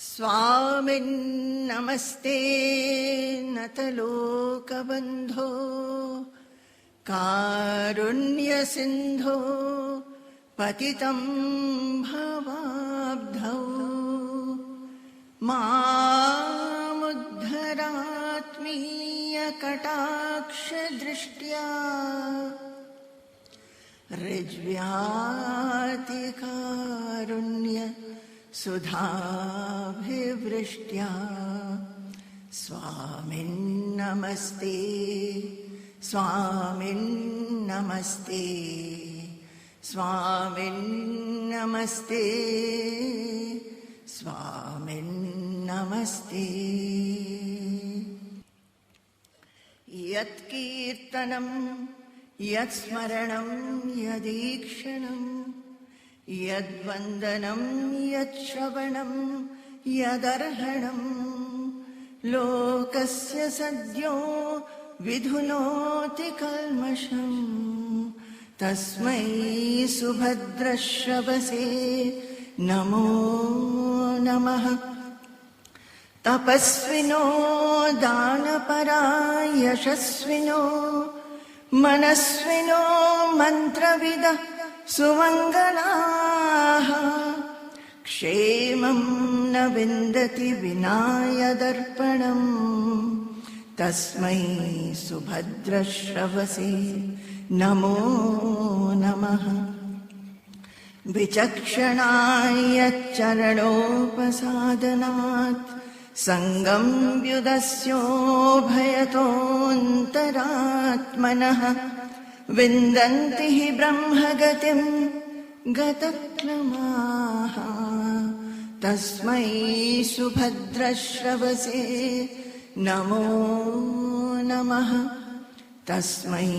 स्वामिन्नमस्ते नतलोकबन्धो कारुण्यसिन्धो पतितं भवाब्धौ मामुद्धरात्मीयकटाक्षदृष्ट्या ऋज्व्यातिकारुण्य सुधाभिवृष्ट्या स्वामिन्नमस्ते स्वामिन्नमस्ते स्वामिन्नमस्ते स्वामिन्नमस्ते। यत्कीर्तनं यत्स्मरणं यदीक्षणं यद्वन्दनं यच्छ्रवणं यदर्हणं लोकस्य सद्यो विधुनोति कल्मषं तस्मै सुभद्रश्रवसे नमो नमः। तपस्विनो दानपरा यशस्विनो मनस्विनो मन्त्रविदः सुमङ्गलाः क्षेमं न विन्दति विना यदर्पणम् तस्मै सुभद्रश्रवसे नमो नमः। विचक्षणाय चरणोपसादनात् सङ्गं व्युदस्योभयतोऽन्तरात्मनः विन्दन्ति हि ब्रह्मगतिं गतक्लमाः तस्मै सुभद्रश्रवसे नमो नमः। तस्मै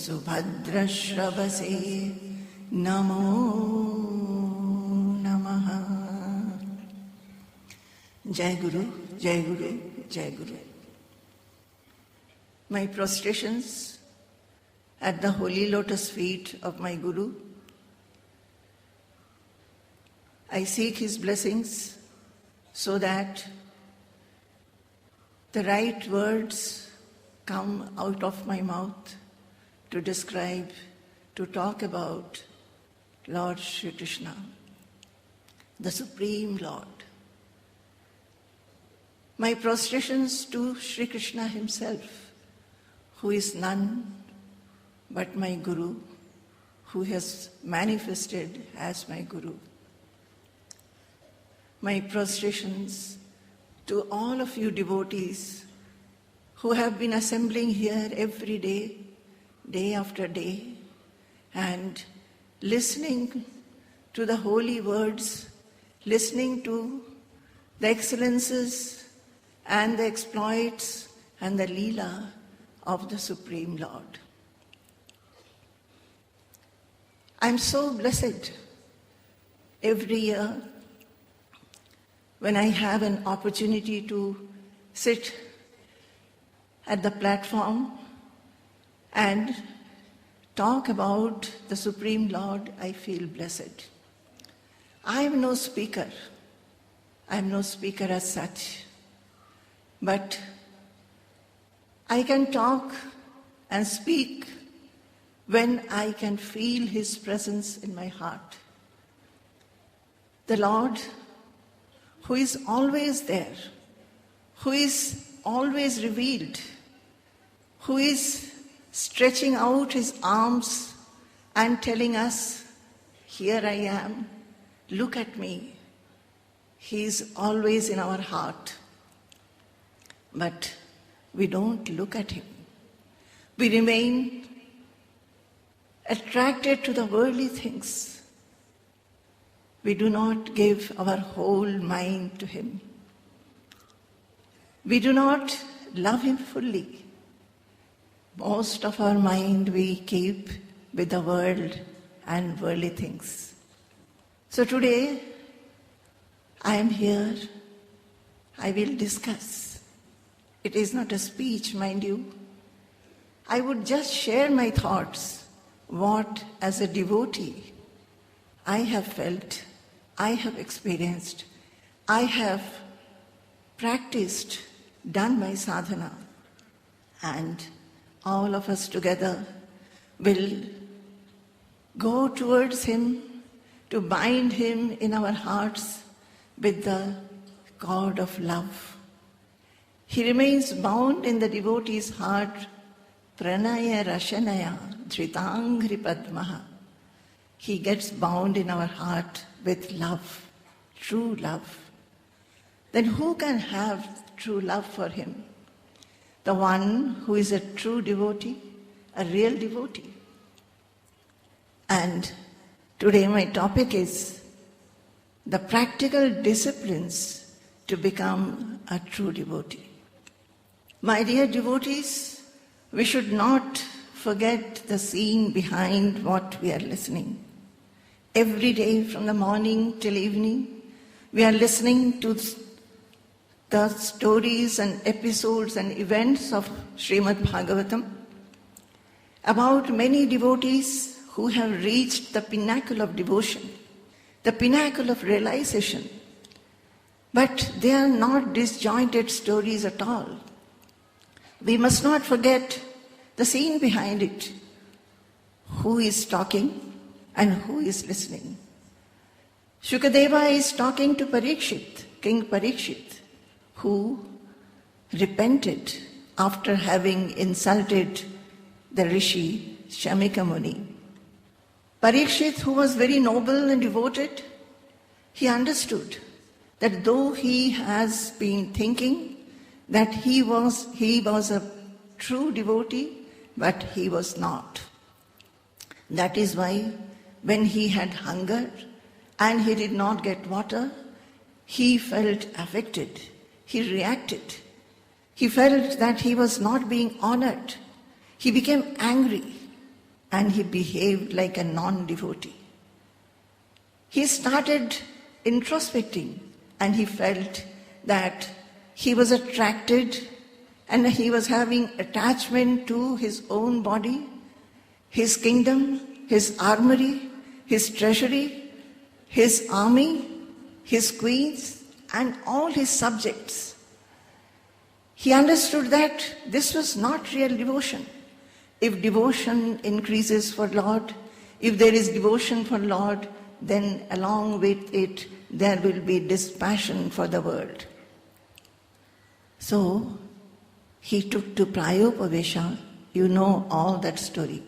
सुभद्रश्रवसे नमो नमः। जय गुरु, जय गुरु, जय गुरु। My prostrations at the holy lotus feet of my Guru. I seek his blessings so that the right words come out of my mouth to describe, to talk about Lord Shri Krishna, the Supreme Lord. My prostrations to Shri Krishna himself, who is none but my Guru, who has manifested as my Guru. My prostrations to all of you devotees who have been assembling here every day, day after day, and listening to the holy words, listening to the excellences and the exploits and the Leela of the Supreme Lord. I'm so blessed every year when I have an opportunity to sit at the platform and talk about the Supreme Lord. I feel blessed. I am no speaker. I am no speaker as such. But I can talk and speak when I can feel his presence in my heart. The Lord, who is always there, who is always revealed, who is stretching out his arms and telling us, here I am, look at me. He is always in our heart. But we don't look at him. We remain attracted to the worldly things. We do not give our whole mind to him. We do not love him fully. Most of our mind we keep with the world and worldly things. So today, I am here. I will discuss. It is not a speech, mind you. I would just share my thoughts, what as a devotee I have felt, I have experienced, I have practiced, done my sadhana, and all of us together will go towards him to bind him in our hearts with the cord of love. He remains bound in the devotee's heart, pranaya rashanaya dhritangri padmaha. He gets bound in our heart with love, true love. Then who can have true love for him? The one who is a true devotee, a real devotee. And today my topic is the practical disciplines to become a true devotee. My dear devotees, we should not forget the scene behind what we are listening. Every day from the morning till evening, we are listening to the stories and episodes and events of Srimad Bhagavatam about many devotees who have reached the pinnacle of devotion, the pinnacle of realization. But they are not disjointed stories at all. We must not forget the scene behind it. Who is talking and who is listening? Shukadeva is talking to Parikshit, King Parikshit, who repented after having insulted the rishi Shamika Muni. Parikshit, who was very noble and devoted, he understood that though he has been thinking that he was a true devotee, but he was not. That is why when he had hunger and he did not get water, he felt affected. He reacted. He felt that he was not being honored. He became angry and he behaved like a non-devotee. He started introspecting and he felt that he was attracted and he was having attachment to his own body, his kingdom, his armory, his treasury, his army, his queens, and all his subjects. He understood that this was not real devotion. If devotion increases for Lord, if there is devotion for Lord, then along with it there will be dispassion for the world. So he took to Prayopavesha. You know all that story.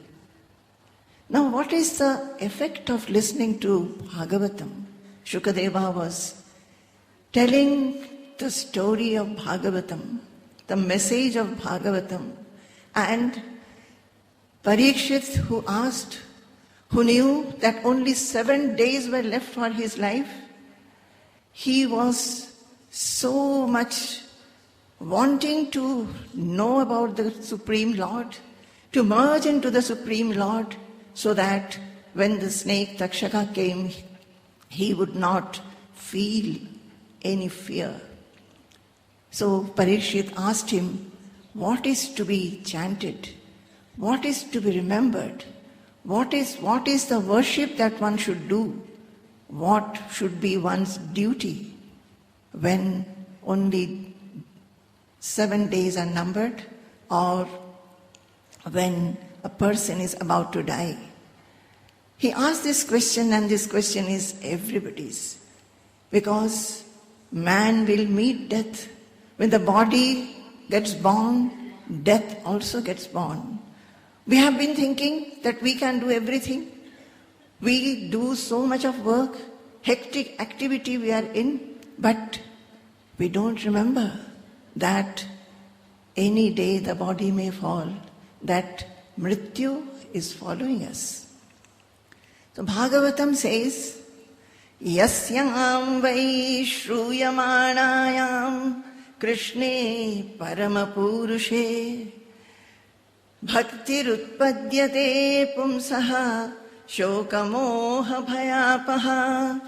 Now what is the effect of listening to Bhagavatam? Shukadeva was telling the story of Bhagavatam, the message of Bhagavatam, and Parikshit, who asked, who knew that only 7 days were left for his life, he was so much wanting to know about the Supreme Lord, to merge into the Supreme Lord, so that when the snake Takshaka came, he would not feel any fear. So Parikshit asked him, what is to be chanted? What is to be remembered? What is the worship that one should do? What should be one's duty when only 7 days are numbered, or when a person is about to die? He asked this question, and this question is everybody's. Because man will meet death. When the body gets born, death also gets born. We have been thinking that we can do everything. We do so much of work, hectic activity we are in, but we don't remember that any day the body may fall, that Mrityu is following us. So Bhagavatam says, Yasyam vai shruyamanayam Krishne paramapurushe Bhaktirutpadyate pumsaha shokamoha bhayapaha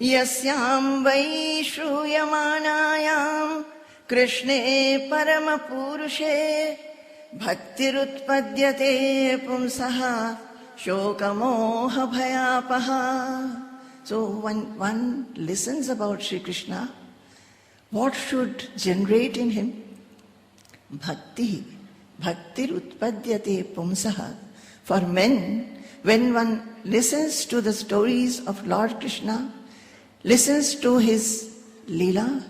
Yasyam vai shruyamanayam Krishne paramapurushe Bhaktirutpadyate pumsaha shokamoha bhayapaha. So when one listens about Sri Krishna, what should generate in him? Bhakti. Bhaktir utpadyate pumsaha. For men, when one listens to the stories of Lord Krishna, listens to his Leela,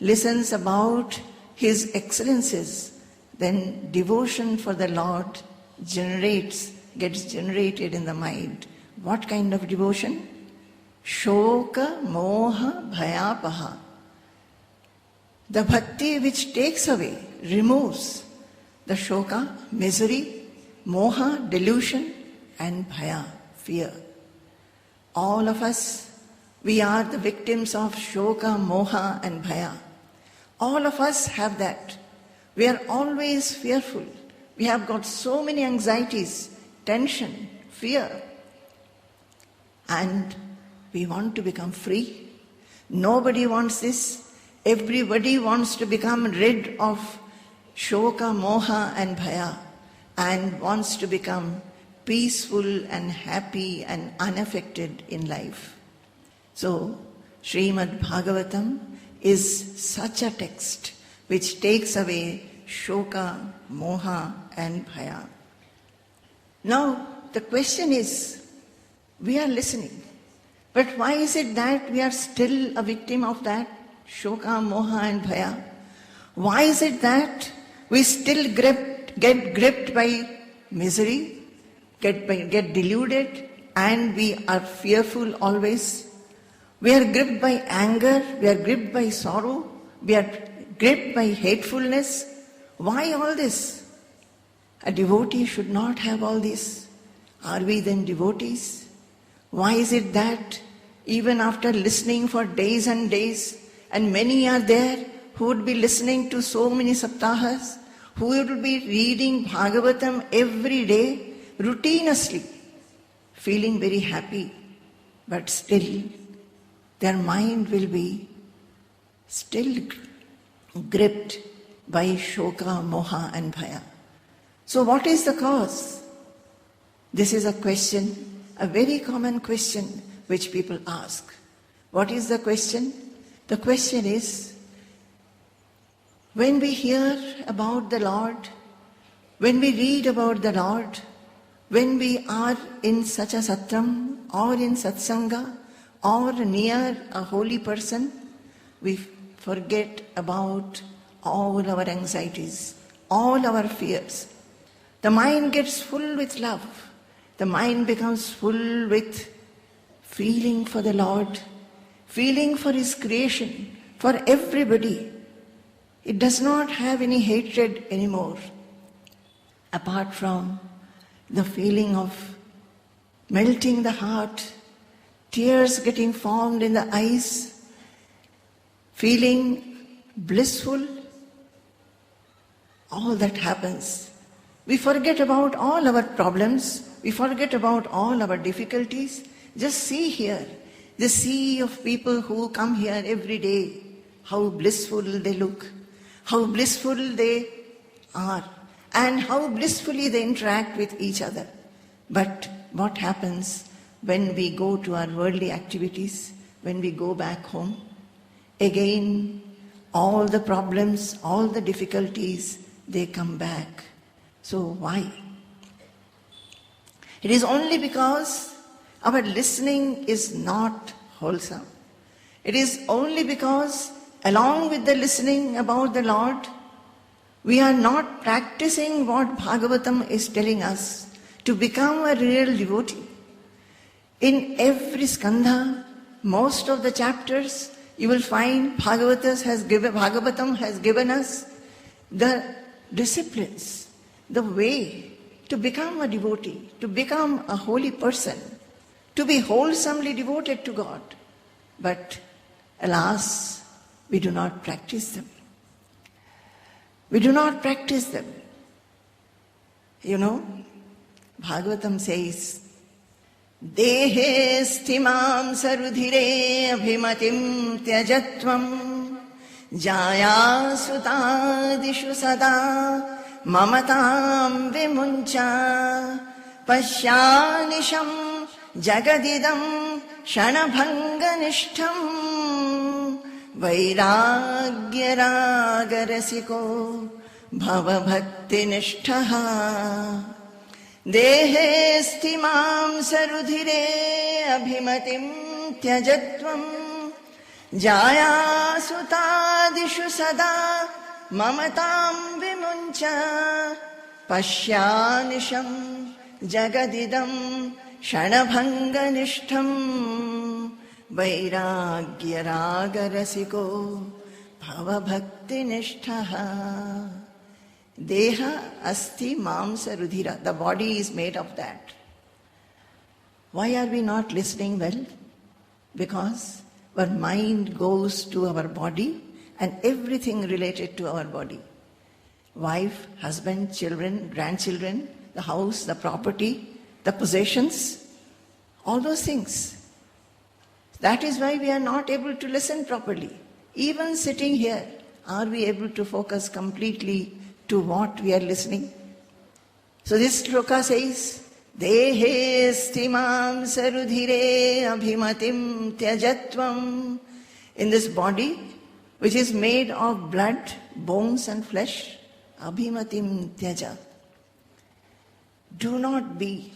listens about his excellences, then devotion for the Lord gets generated in the mind. What kind of devotion? Shoka, moha, bhayapaha. The bhakti which takes away, removes the shoka, misery, moha, delusion, and bhaya, fear. All of us, we are the victims of shoka, moha, and bhaya. All of us have that. We are always fearful. We have got so many anxieties, tension, fear. And we want to become free. Nobody wants this. Everybody wants to become rid of shoka, moha and bhaya and wants to become peaceful and happy and unaffected in life. So, Srimad Bhagavatam is such a text which takes away shoka, moha and bhaya. Now, the question is, we are listening, but why is it that we are still a victim of that shoka, moha and bhaya? Why is it that we still get gripped by misery, get deluded, and we are fearful always? We are gripped by anger, we are gripped by sorrow, we are gripped by hatefulness. Why all this? A devotee should not have all this. Are we then devotees? Why is it that even after listening for days and days, and many are there who would be listening to so many saptahas, who would be reading Bhagavatam every day, routinely, feeling very happy, but still their mind will be still gripped by shoka, moha and bhaya. So what is the cause? This is a question, a very common question which people ask. What is the question? The question is, when we hear about the Lord, when we read about the Lord, when we are in such a satram or in satsanga or near a holy person, we forget about all our anxieties, all our fears. The mind gets full with love. The mind becomes full with feeling for the Lord, feeling for His creation, for everybody. It does not have any hatred anymore, apart from the feeling of melting the heart, tears getting formed in the eyes, feeling blissful. All that happens. We forget about all our problems. We forget about all our difficulties. Just see here, the sea of people who come here every day, how blissful they look, how blissful they are, and how blissfully they interact with each other. But what happens when we go to our worldly activities, when we go back home? Again, all the problems, all the difficulties, they come back. So why? It is only because our listening is not wholesome. It is only because along with the listening about the Lord, we are not practicing what Bhagavatam is telling us to become a real devotee. In every skandha, most of the chapters, you will find Bhagavatam has given us the disciplines, the way to become a devotee, to become a holy person, to be wholesomely devoted to God. But alas, we do not practice them. We do not practice them. You know, Bhagavatam says, Dehe sthimam sarudhire abhimatim tyajatvam jaya sutadishu sada mamatam vimuncha pasyanisham jagadidam kshanabhanganishtham vairagyaragarasiko bhavabhaktinishtaha देहेऽस्ति मां सरुधिरे अभिमतिं त्यजत्वं जायासुतादिषु सदा ममतां विमुञ्च पश्यानिशं जगदिदं क्षणभङ्गनिष्ठं वैराग्यरागरसिको भवभक्तिनिष्ठः Deha asti mamsa rudhira. The body is made of that. Why are we not listening well? Because our mind goes to our body and everything related to our body. Wife, husband, children, grandchildren, the house, the property, the possessions, all those things. That is why we are not able to listen properly. Even sitting here, are we able to focus completely to what we are listening? So this shloka says, Dehe stimam sarudhire abhimatim tyajatvam. In this body, which is made of blood, bones and flesh, abhimatim tyaja. Do not be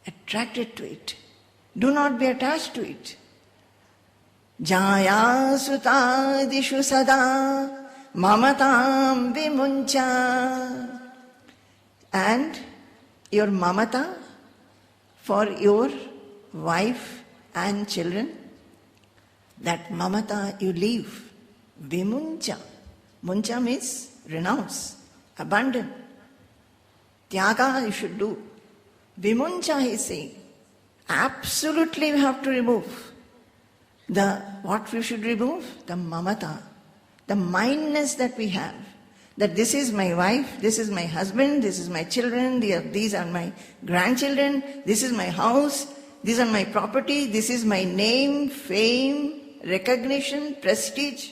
attracted to it. Do not be attached to it. Jaya sutadishu sada mamatam vimuncha. And your mamata for your wife and children, that mamata you leave. Vimuncha. Muncha means renounce, abandon. Tyaga you should do. Vimuncha he is saying. Absolutely we have to remove. What we should remove? The mamata. The mindness that we have. That this is my wife, this is my husband, this is my children, these are my grandchildren, this is my house, these are my property, this is my name, fame, recognition, prestige,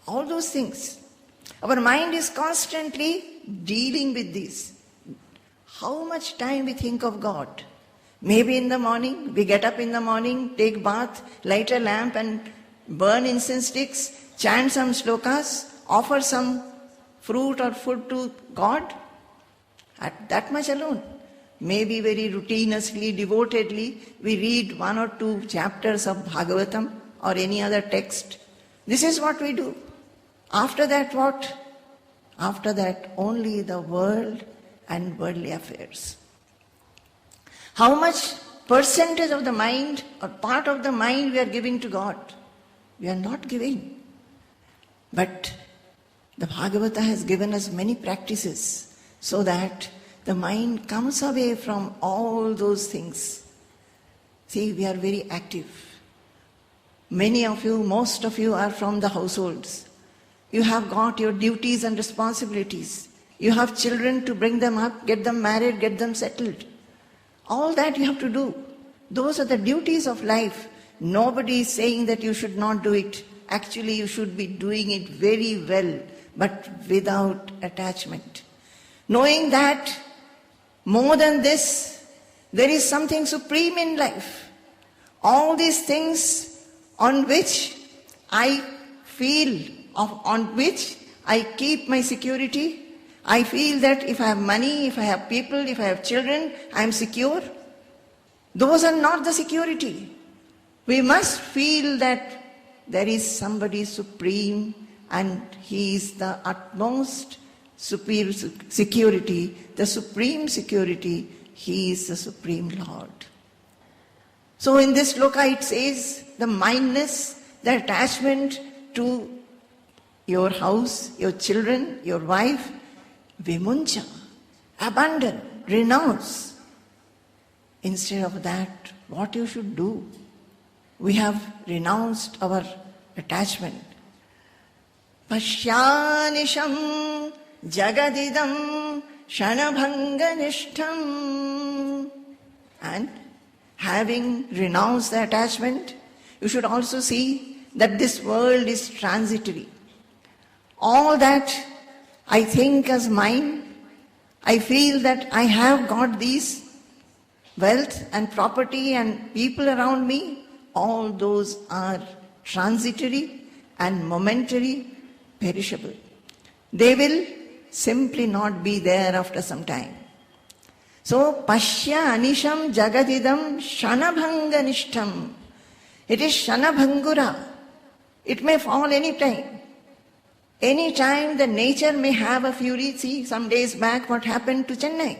all those things. Our mind is constantly dealing with these. How much time we think of God? Maybe in the morning, we get up in the morning, take bath, light a lamp and burn incense sticks, chant some shlokas, offer some fruit or food to God. At that much alone. Maybe very routinely, devotedly, we read 1 or 2 chapters of Bhagavatam or any other text. This is what we do. After that what? After that only the world and worldly affairs. How much percentage of the mind or part of the mind we are giving to God? We are not giving. But the Bhagavata has given us many practices so that the mind comes away from all those things. See, we are very active. Many of you, most of you are from the households. You have got your duties and responsibilities. You have children to bring them up, get them married, get them settled. All that you have to do. Those are the duties of life. Nobody is saying that you should not do it. Actually, you should be doing it very well, but without attachment. Knowing that more than this, there is something supreme in life. All these things on which I feel, on which I keep my security. I feel that if I have money, if I have people, if I have children, I am secure. Those are not the security. We must feel that there is somebody supreme and he is the utmost superior security, the supreme security. He is the supreme Lord. So in this shloka it says the mindness, the attachment to your house, your children, your wife, vimuncha, abandon, renounce. Instead of that, what you should do? We have renounced our attachment. Pashyanisham jagadidam shanabhanganishtam. And having renounced the attachment, you should also see that this world is transitory. All that I think as mine, I feel that I have got these, wealth and property and people around me, all those are transitory and momentary, perishable. They will simply not be there after some time. So, Pashya Anisham Jagadidam Shanabhanga Nishtam. It is Shanabhangura. It may fall any time. Any time the nature may have a fury. See, some days back what happened to Chennai.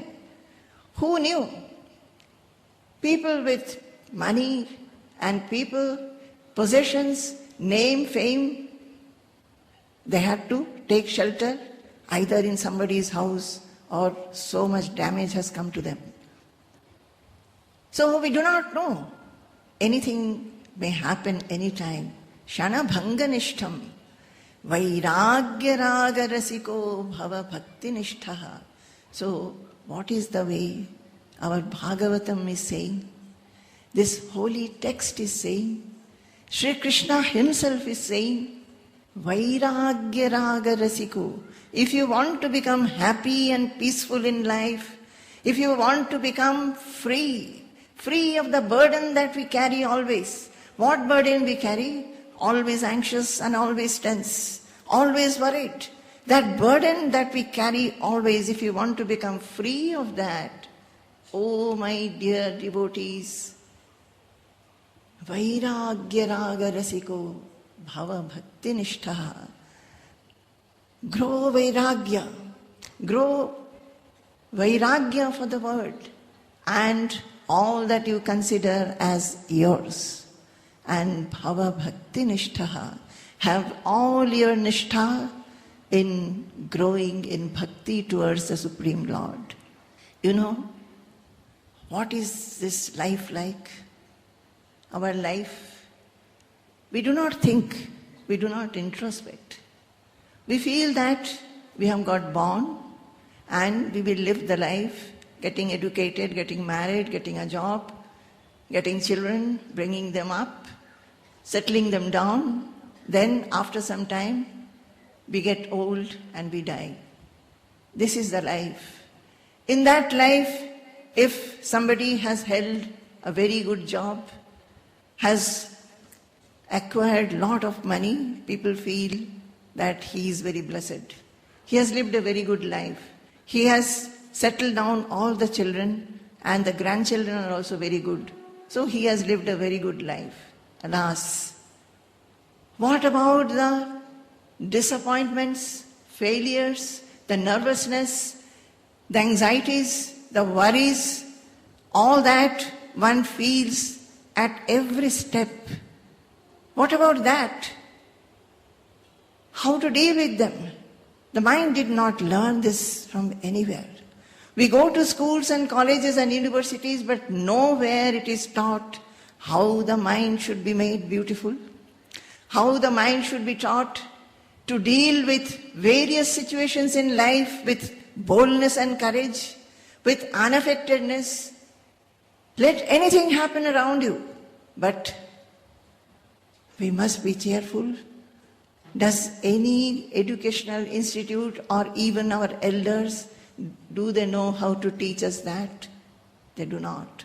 Who knew? People with money and people, possessions, name, fame, they had to take shelter either in somebody's house or so much damage has come to them. So we do not know. Anything may happen anytime. Shana bhanga nishtam. Vairagya raga rasiko bhava bhakti nishthaha. So what is the way our Bhagavatam is saying? This holy text is saying, Sri Krishna himself is saying, Vairagya raga rasiko. If you want to become happy and peaceful in life, if you want to become free of the burden that we carry always. What burden we carry? Always anxious and always tense, always worried. That burden that we carry always, if you want to become free of that, oh my dear devotees, Vairagya raga rasiko bhava bhakti nishthaha. Grow Vairagya for the world and all that you consider as yours. And bhava bhakti nishthaha. Have all your nishtha in growing in bhakti towards the Supreme Lord. You know, what is this life like? Our life, we do not think, we do not introspect. We feel that we have got born and we will live the life, getting educated, getting married, getting a job, getting children, bringing them up, settling them down. Then after some time, we get old and we die. This is the life. In that life, if somebody has held a very good job, has acquired a lot of money, people feel that he is very blessed. He has lived a very good life. He has settled down all the children and the grandchildren are also very good. So he has lived a very good life. Alas, what about the disappointments, failures, the nervousness, the anxieties, the worries, all that one feels at every step? What about that? How to deal with them? The mind did not learn this from anywhere. We go to schools and colleges and universities, but nowhere it is taught how the mind should be made beautiful, how the mind should be taught to deal with various situations in life with boldness and courage, with unaffectedness. Let anything happen around you, but we must be cheerful. Does any educational institute or even our elders, do they know how to teach us that? They do not.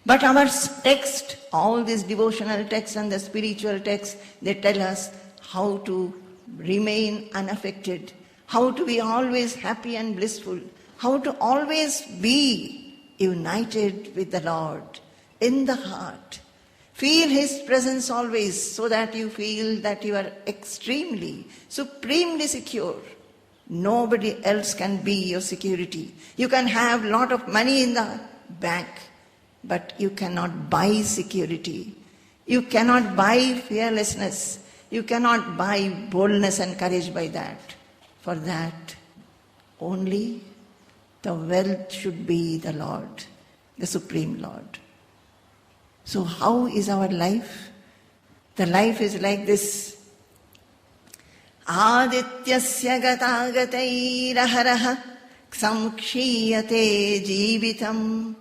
But our text, all these devotional texts and the spiritual texts, they tell us how to remain unaffected, how to be always happy and blissful, how to always be united with the Lord in the heart. Feel His presence always so that you feel that you are extremely, supremely secure. Nobody else can be your security. You can have a lot of money in the bank, but you cannot buy security. You cannot buy fearlessness. You cannot buy boldness and courage by that. For that, only the wealth should be the Lord, the Supreme Lord. So how is our life? The life is like this. Adityasya gatagatairaharaha samkshiyate jeevitam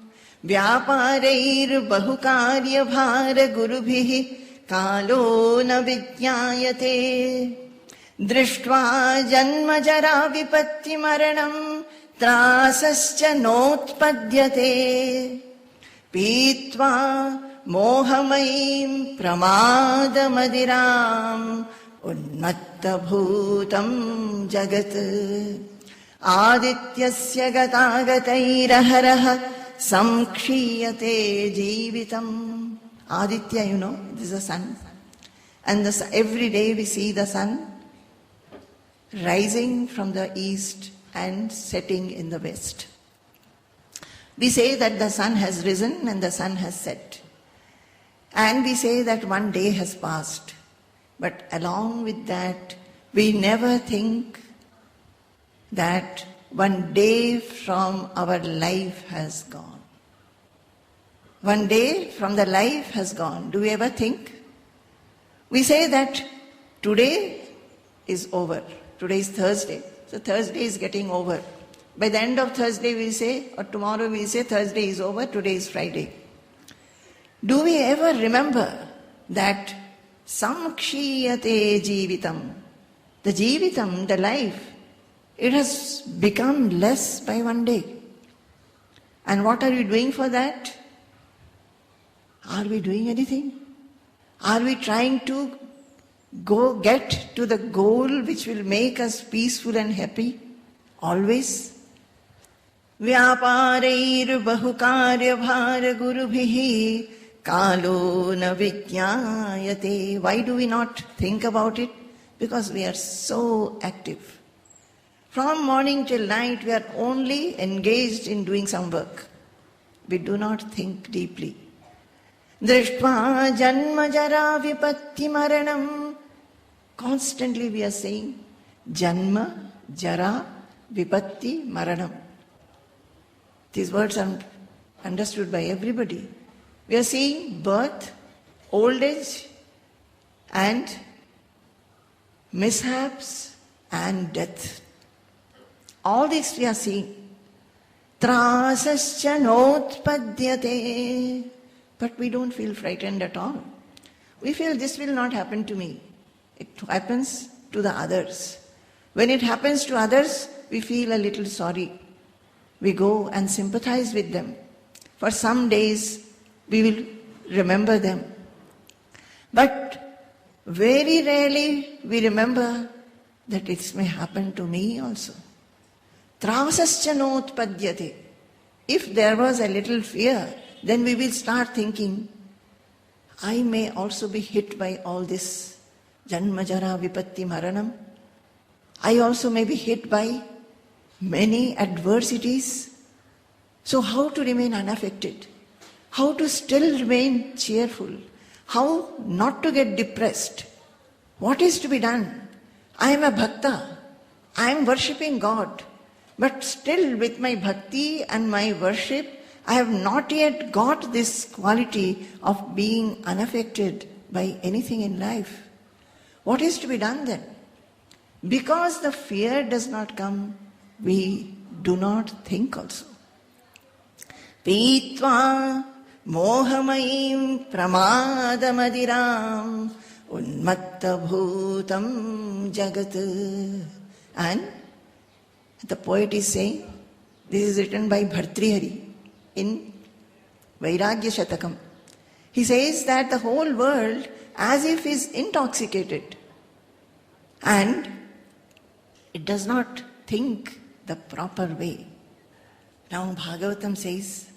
vyaparair bahukarya bhara gurubhihi kalo na vijñāyate drishtva janma jara vipatti maranam त्रासश्च नोत्पद्यते पीत्वा मोहमयीं प्रमादमदिराम् उन्मत्तभूतं जगत् आदित्यस्य गतागतैरहरः संक्षीयते जीवितम्. Aditya, you know, this is the sun. And every day we see the sun rising from the east and setting in the west. We say that the sun has risen and the sun has set. And we say that one day has passed. But along with that, we never think that one day from our life has gone. One day from the life has gone. Do we ever think? We say that today is over. Today is Thursday. So Thursday is getting over. By the end of Thursday we say, or tomorrow we say, Thursday is over, today is Friday. Do we ever remember that samkshiyate jivitam, the jivitam, the life, it has become less by one day. And what are we doing for that? Are we doing anything? Are we trying to get to the goal which will make us peaceful and happy? Always? Vyapareir bahukarya bhara gurubhihi kalo na vijñāyate. Why do we not think about it? Because we are so active. From morning till night we are only engaged in doing some work. We do not think deeply. Drishtva janma jara vipatti maranam. Constantly we are saying janma, jara, vipatti, maranam. These words are understood by everybody. We are seeing birth, old age, and mishaps and death. All this we are seeing. Trasascha notpadyate. But we don't feel frightened at all. We feel this will not happen to me. It happens to the others. When it happens to others, we feel a little sorry. We go and sympathize with them. For some days, we will remember them. But very rarely we remember that it may happen to me also. Trasascha notpadyate. If there was a little fear, then we will start thinking, I may also be hit by all this. Janma jara vipatti maranam. I also may be hit by many adversities. So how to remain unaffected? How to still remain cheerful? How not to get depressed? What is to be done? I am a bhakta. I am worshipping God. But still with my bhakti and my worship, I have not yet got this quality of being unaffected by anything in life. What is to be done then? Because the fear does not come, we do not think also. Pītvā mohamayim pramadamadiram unmatta bhutam jagat. And the poet is saying, this is written by Bhartrihari in Vairagya Shatakam. He says that the whole world as if is intoxicated and it does not think the proper way. Now Bhagavatam says,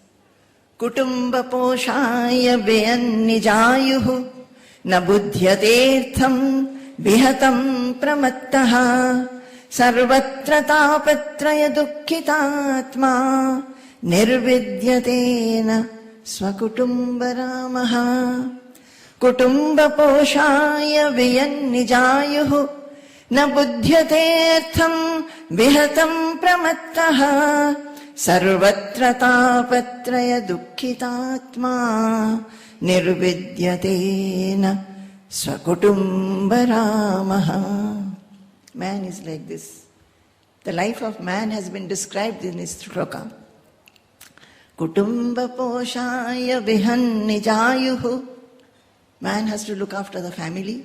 Kutumba poshaya veyan nijayuhu na buddhyatertham vihatam pramattaha sarvatra tapatraya dukkhitatma nirvidyatena swakutumbaramaha. Kutumba poshaya veyan nijayuhu na buddhyatertham vihatam pramattaha sarvatra tapatraya dukkhitatma nirvidyatena swakutumbaramaha. Man is like this. The life of man has been described in this shloka. Kutumba poshaya vihan nijayuhu. Man has to look after the family,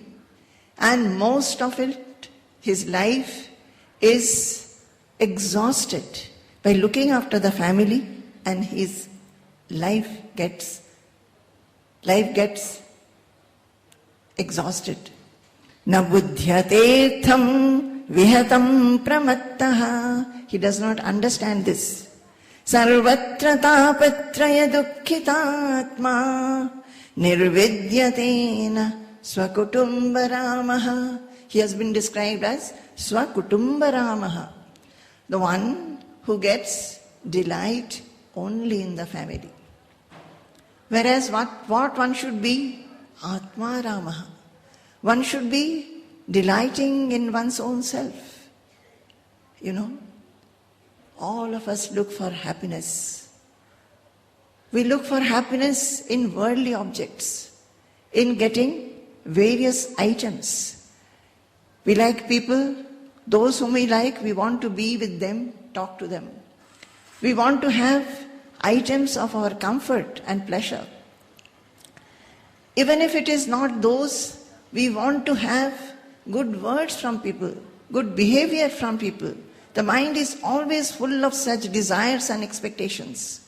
and most of it, his life is exhausted by by looking after the family, and his life gets exhausted. Na buddhyateetham vihatam pramattaha. He does not understand this. Sarvatra tapatraya dukkhitatma nirvidyatena swakutumbaramaha. He has been described as swakutumbaramaha, the one who gets delight only in the family. Whereas what one should be? Atma Ramaha. One should be delighting in one's own self. All of us look for happiness. We look for happiness in worldly objects, in getting various items. We like people, those whom we like, we want to be with them, talk to them. We want to have items of our comfort and pleasure. Even if it is not those, we want to have good words from people, good behavior from people. The mind is always full of such desires and expectations.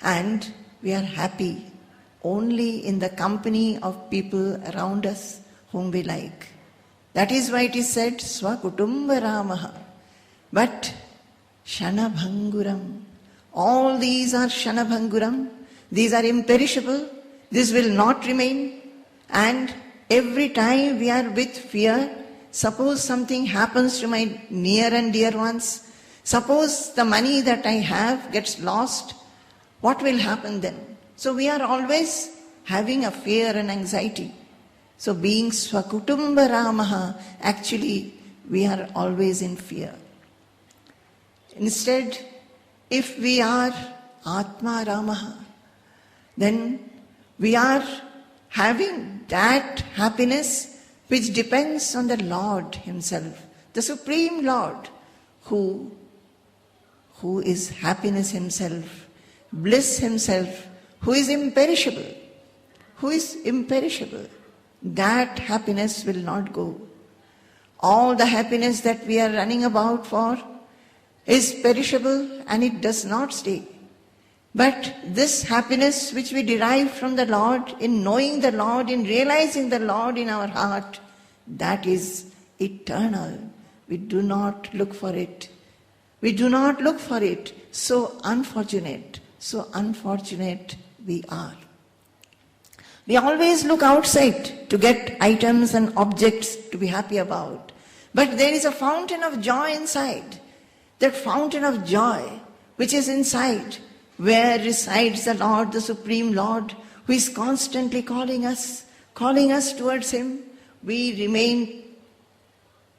And we are happy only in the company of people around us whom we like. That is why it is said, Swakutumbaramaha. But Shanabhanguram. All these are Shanabhanguram. These are imperishable. This will not remain. And every time we are with fear, suppose something happens to my near and dear ones, suppose the money that I have gets lost, what will happen then? So we are always having a fear and anxiety. So being Swakutumbaramaha, actually we are always in fear. Instead, if we are Atma Ramaha, then we are having that happiness which depends on the Lord Himself, the Supreme Lord, who is happiness Himself, bliss Himself, who is imperishable. That happiness will not go. All the happiness that we are running about for is perishable and it does not stay. But this happiness which we derive from the Lord, in knowing the Lord, in realizing the Lord in our heart, that is eternal. We do not look for it. So unfortunate we are. We always look outside to get items and objects to be happy about. But there is a fountain of joy inside. That fountain of joy which is inside, where resides the Lord, the Supreme Lord, who is constantly calling us towards Him. We remain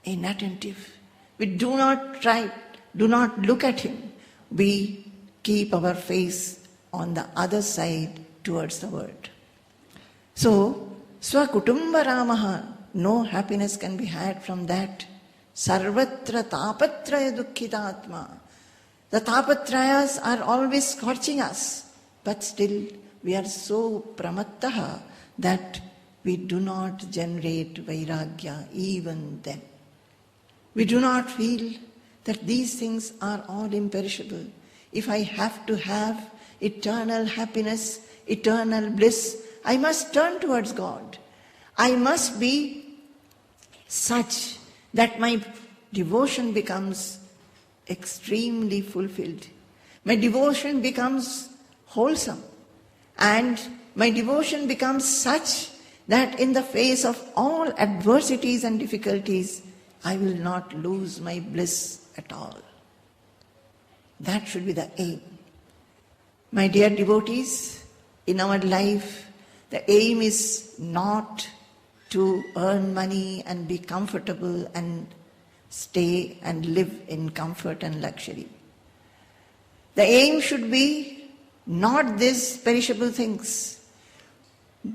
inattentive. We do not look at Him. We keep our face on the other side towards the world. So, Swakutumbaramaha, no happiness can be had from that. Sarvatra tapatraya dukkhitatma. The tapatrayas are always scorching us, but still we are so pramattaha that we do not generate vairagya even then. We do not feel that these things are all imperishable. If I have to have eternal happiness, eternal bliss, I must turn towards God. I must be such that my devotion becomes extremely fulfilled. My devotion becomes wholesome. And my devotion becomes such that in the face of all adversities and difficulties, I will not lose my bliss at all. That should be the aim. My dear devotees, in our life, the aim is not to earn money and be comfortable and stay and live in comfort and luxury. The aim should be not these perishable things.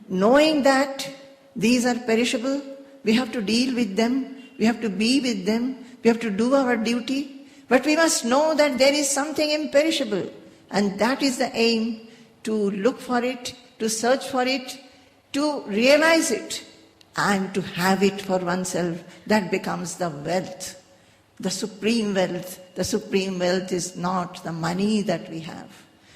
Knowing that these are perishable, we have to deal with them, we have to be with them, we have to do our duty, but we must know that there is something imperishable, and that is the aim, to look for it, to search for it, to realize it, and to have it for oneself. That becomes the wealth, the supreme wealth, The supreme wealth is not the money that we have,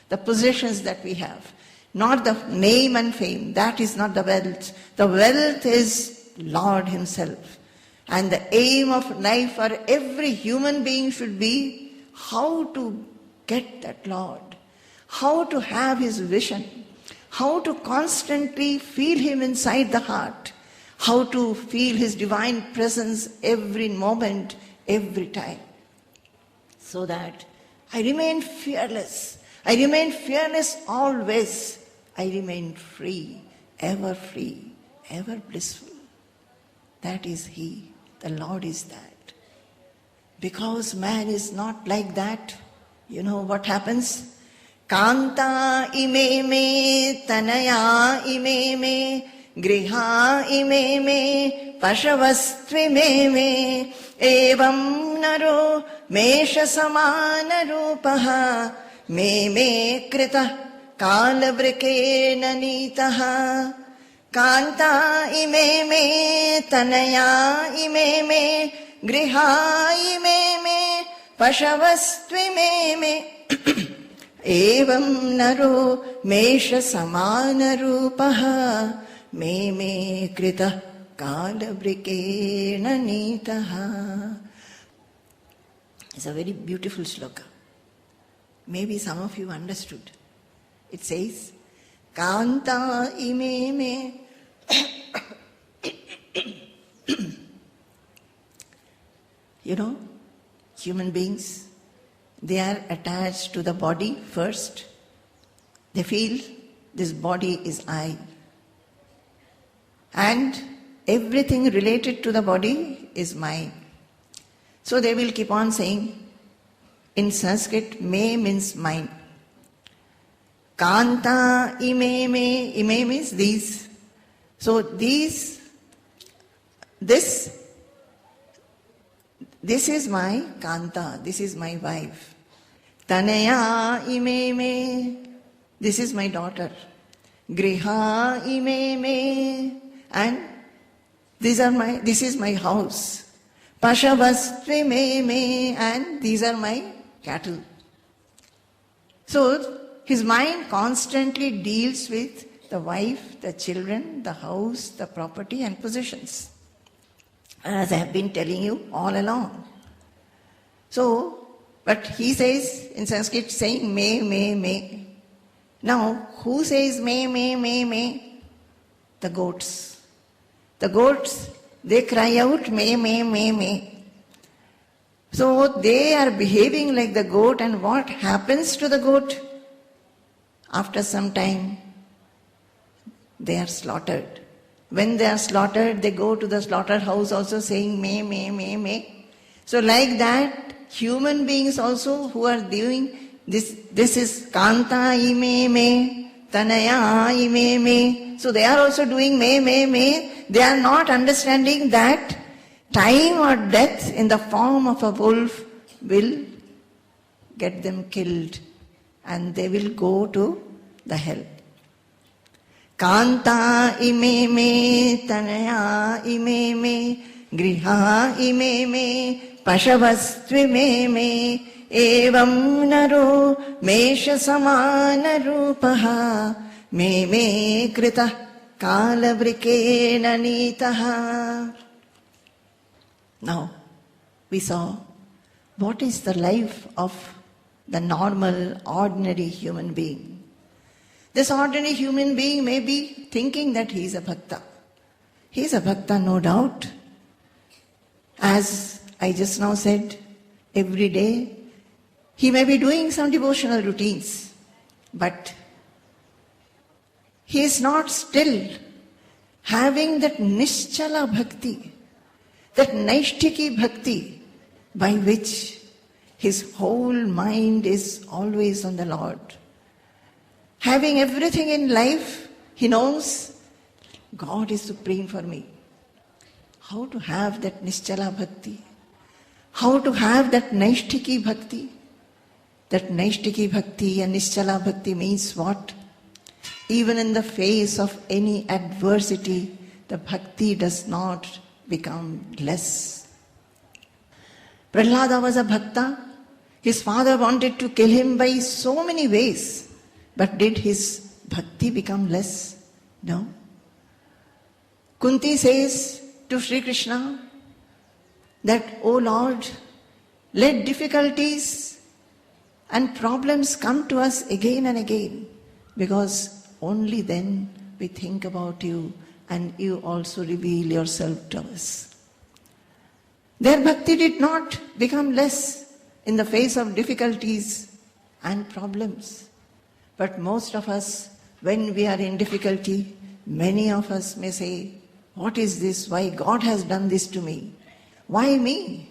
the possessions that we have, not the name and fame. That is not the wealth. The wealth is Lord Himself. And the aim of life for every human being should be how to get that Lord, how to have His vision, how to constantly feel Him inside the heart, how to feel His divine presence every moment, every time. So that I remain fearless. I remain fearless always. I remain free, ever blissful. That is He. The Lord is that. Because man is not like that, you know what happens? Kanta ime me, tanaya ime me, griha ime me, pashavastvi me, evam naro mesha samana rupaha, me krita kalavrikena nitaha. Kanta ime me, tanaya ime me, griha ime me, pashavastvi me, evam naro mesha samana rupaha, me krita kalavrikena nitaha. It's a very beautiful sloka. Maybe some of you understood. It says, Kanta ime me. You know, human beings, they are attached to the body first. They feel this body is I. And everything related to the body is mine. So they will keep on saying, in Sanskrit, me means mine. Kanta ime me, ime means these. So this is my Kanta, this is my wife. Tanaya ime me, this is my daughter. Griha ime me, and this is my house. Pashavastvi me, and these are my cattle. So his mind constantly deals with the wife, the children, the house, the property and possessions. As I have been telling you all along. So, but he says in Sanskrit saying me. Now, who says me? The goats. The goats, they cry out me. So they are behaving like the goat, and what happens to the goat? After some time, they are slaughtered. When they are slaughtered, they go to the slaughterhouse also saying me. So like that, human beings also who are doing this is Kanta ime me, Tanaya ime me. So they are also doing me. They are not understanding that time or death in the form of a wolf will get them killed and they will go to the hell. Kanta ime me, tanaya ime me, griha ime me, pashavastvi me, evam naro mesha samana rupaha, me krita kalavrikena nitaha. Now, we saw what is the life of the normal, ordinary human being. This ordinary human being may be thinking that he is a bhakta. He is a bhakta, no doubt. As I just now said, every day he may be doing some devotional routines, but he is not still having that nischala bhakti, that naishtiki bhakti, by which his whole mind is always on the Lord. Having everything in life, he knows God is supreme for me. How to have that nischala bhakti? How to have that naishtiki bhakti? That naishtiki bhakti and nischala bhakti means what? Even in the face of any adversity, the bhakti does not become less. Prahlada was a bhakta His father wanted to kill him by so many ways. But did his bhakti become less? No. Kunti says to Sri Krishna that, "O Lord, let difficulties and problems come to us again and again, because only then we think about you and you also reveal yourself to us." Their bhakti did not become less in the face of difficulties and problems. But most of us, when we are in difficulty, many of us may say, "What is this? Why God has done this to me? Why me?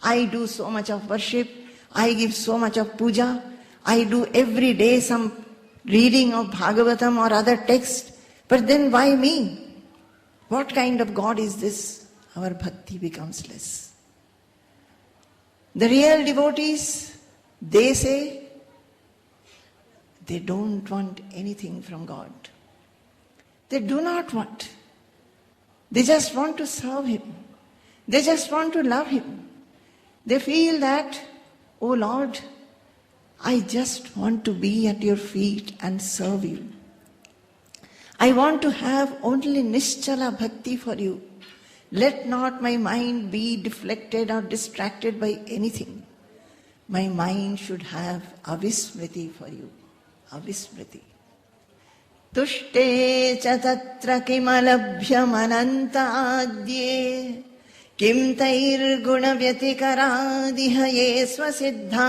I do so much of worship, I give so much of puja, I do every day some reading of Bhagavatam or other text, but then why me? What kind of God is this?" Our bhakti becomes less. The real devotees, they say, they don't want anything from God. They do not want. They just want to serve Him. They just want to love Him. They feel that, "Oh Lord, I just want to be at your feet and serve you. I want to have only Nischala Bhakti for you. Let not my mind be deflected or distracted by anything. My mind should have avismriti for you." Avismriti. Tushte cha tatra kimalabhyamanantadye kim tair guna vyatikaradih ye swasiddha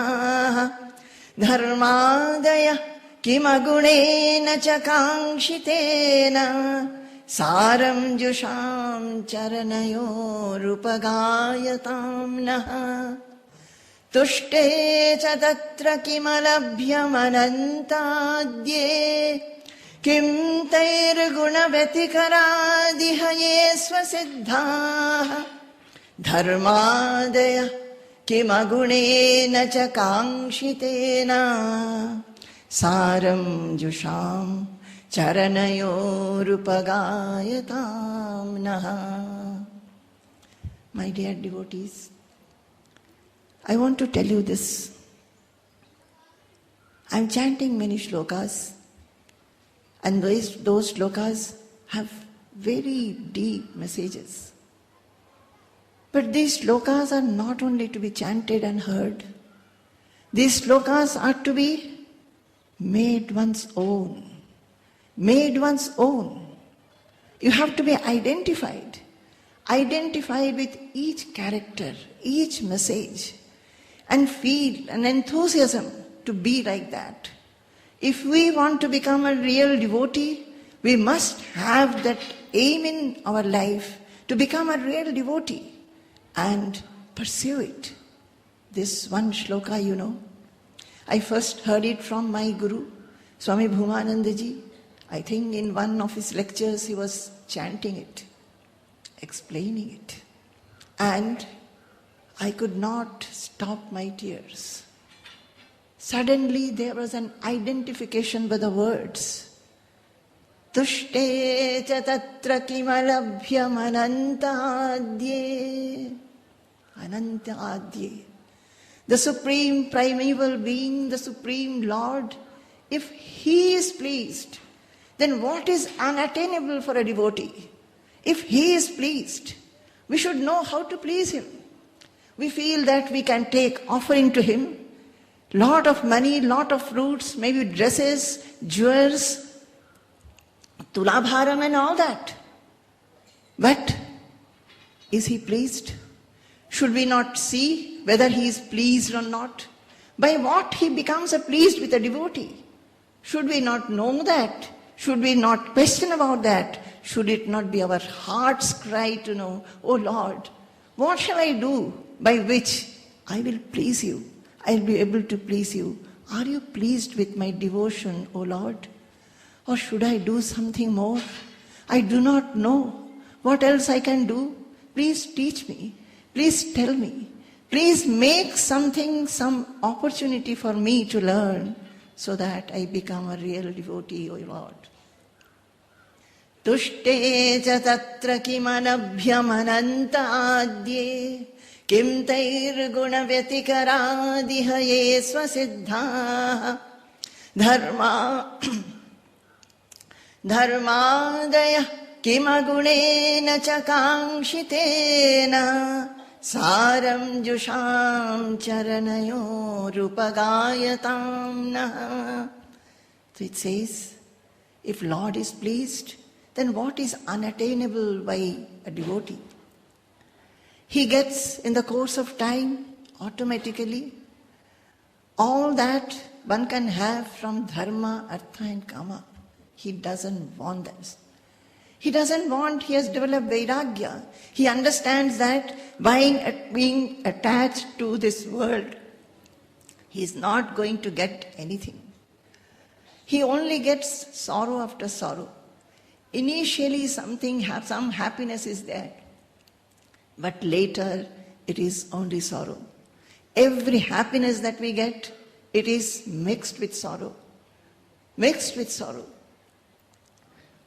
dharmadaya kimagune cha kankshitena saram jusham charanayo rupagayatam nah. Tushte cha tatra kimalabhyamanantadye kim tair guna vyatikaradih ye swasiddha dharmadaya kimagune cha kankshitena saram jusham charanayorupagayatam nah. My dear devotees, I want to tell you this. I am chanting many shlokas, and those shlokas have very deep messages. But these shlokas are not only to be chanted and heard. These shlokas are to be made one's own. Made one's own. You have to be identified with each character, each message, and feel an enthusiasm to be like that. If we want to become a real devotee, we must have that aim in our life to become a real devotee and pursue it. This one shloka, I first heard it from my guru, Swami Bhumanandaji. I think in one of his lectures he was chanting it, explaining it. And I could not stop my tears. Suddenly there was an identification by the words. Tushte cha tatra kimalabhyam anantadye. Anantadye. The Supreme Primeval Being, the Supreme Lord, if He is pleased, then what is unattainable for a devotee? If He is pleased, we should know how to please Him. We feel that we can take offering to Him, lot of money, lot of fruits, maybe dresses, jewels, tulabharam and all that. But is He pleased? Should we not see whether He is pleased or not? By what He becomes pleased with a devotee? Should we not know that? Should we not question about that? Should it not be our heart's cry to know, "Oh Lord, what shall I do by which I will please you? I will be able to please you. Are you pleased with my devotion, O Lord? Or should I do something more? I do not know what else I can do. Please teach me. Please tell me. Please make some opportunity for me to learn so that I become a real devotee, O Lord." Tushte cha tatra kimanabhyam anantadye Kim tairguna vyatikaraadiha ye swasiddha dharma dharmadaya kimagune cha kankshitena saram jusham charanayo rupagayatam nah. So it says, if Lord is pleased, then what is unattainable by a devotee? He gets in the course of time automatically all that one can have from dharma, artha and kama. He doesn't want that. He doesn't want, he has developed vairagya. He understands that by being attached to this world, he is not going to get anything. He only gets sorrow after sorrow. Initially some happiness is there, but later it is only sorrow. Every happiness that we get, it is mixed with sorrow. Mixed with sorrow.